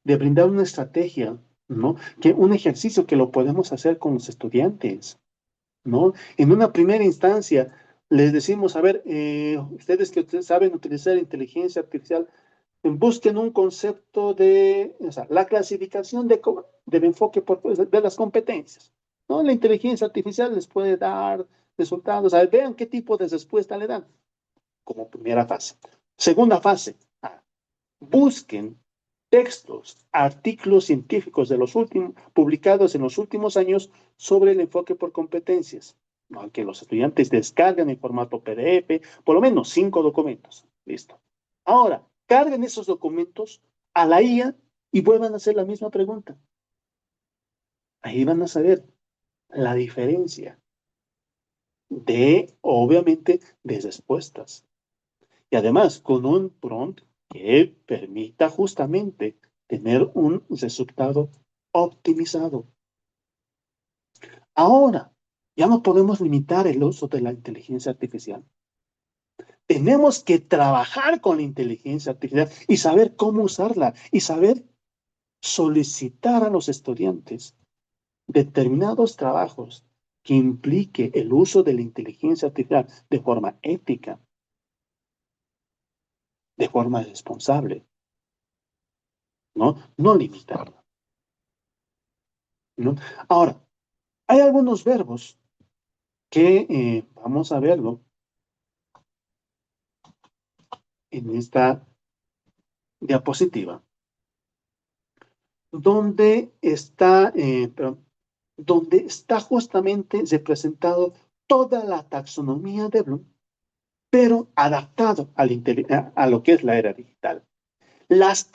de brindar una estrategia, ¿no? Que un ejercicio que lo podemos hacer con los estudiantes, ¿no? En una primera instancia, les decimos, a ver, ustedes saben utilizar inteligencia artificial, busquen un concepto de, o sea, la clasificación del enfoque de las competencias, ¿no? La inteligencia artificial les puede dar resultados, a ver, vean qué tipo de respuesta le dan como primera fase. Segunda fase, busquen textos, artículos científicos de los últimos, publicados en los últimos años sobre el enfoque por competencias, ¿no? Que los estudiantes descargan en formato PDF, por lo menos 5 documentos. Listo. Ahora, carguen esos documentos a la IA y vuelvan a hacer la misma pregunta. Ahí van a saber la diferencia obviamente, de respuestas. Y además, con un prompt que permita justamente tener un resultado optimizado. Ahora, ya no podemos limitar el uso de la inteligencia artificial. Tenemos que trabajar con la inteligencia artificial y saber cómo usarla y saber solicitar a los estudiantes determinados trabajos que implique el uso de la inteligencia artificial de forma ética, de forma responsable, ¿no? No limitarla, ¿no? Ahora, hay algunos verbos que vamos a verlo en esta diapositiva, donde está justamente representado toda la taxonomía de Bloom, pero adaptado a lo que es la era digital. Las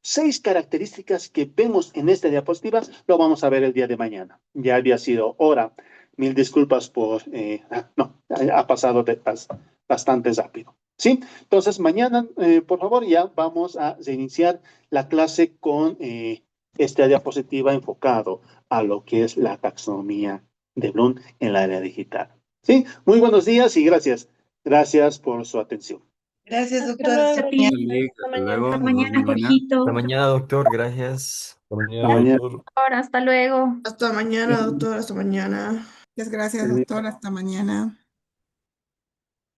6 características que vemos en esta diapositiva lo vamos a ver el día de mañana. Ya había sido hora. Mil disculpas no, ha pasado bastante rápido. ¿Sí? Entonces, mañana, por favor, ya vamos a reiniciar la clase con esta diapositiva enfocado a lo que es la taxonomía de Bloom en la era digital. ¿Sí? Muy buenos días y gracias. Gracias por su atención. Gracias, Hasta doctora. luego. Hasta Hasta Hasta mañana. luego, Hasta nos vemos mañana, mañana. Jorgito. Hasta mañana, doctor. Gracias. Hasta mañana, Hasta mañana. doctor. Ahora, hasta luego. Hasta mañana, doctor, hasta mañana. Muchas gracias, doctor, hasta mañana.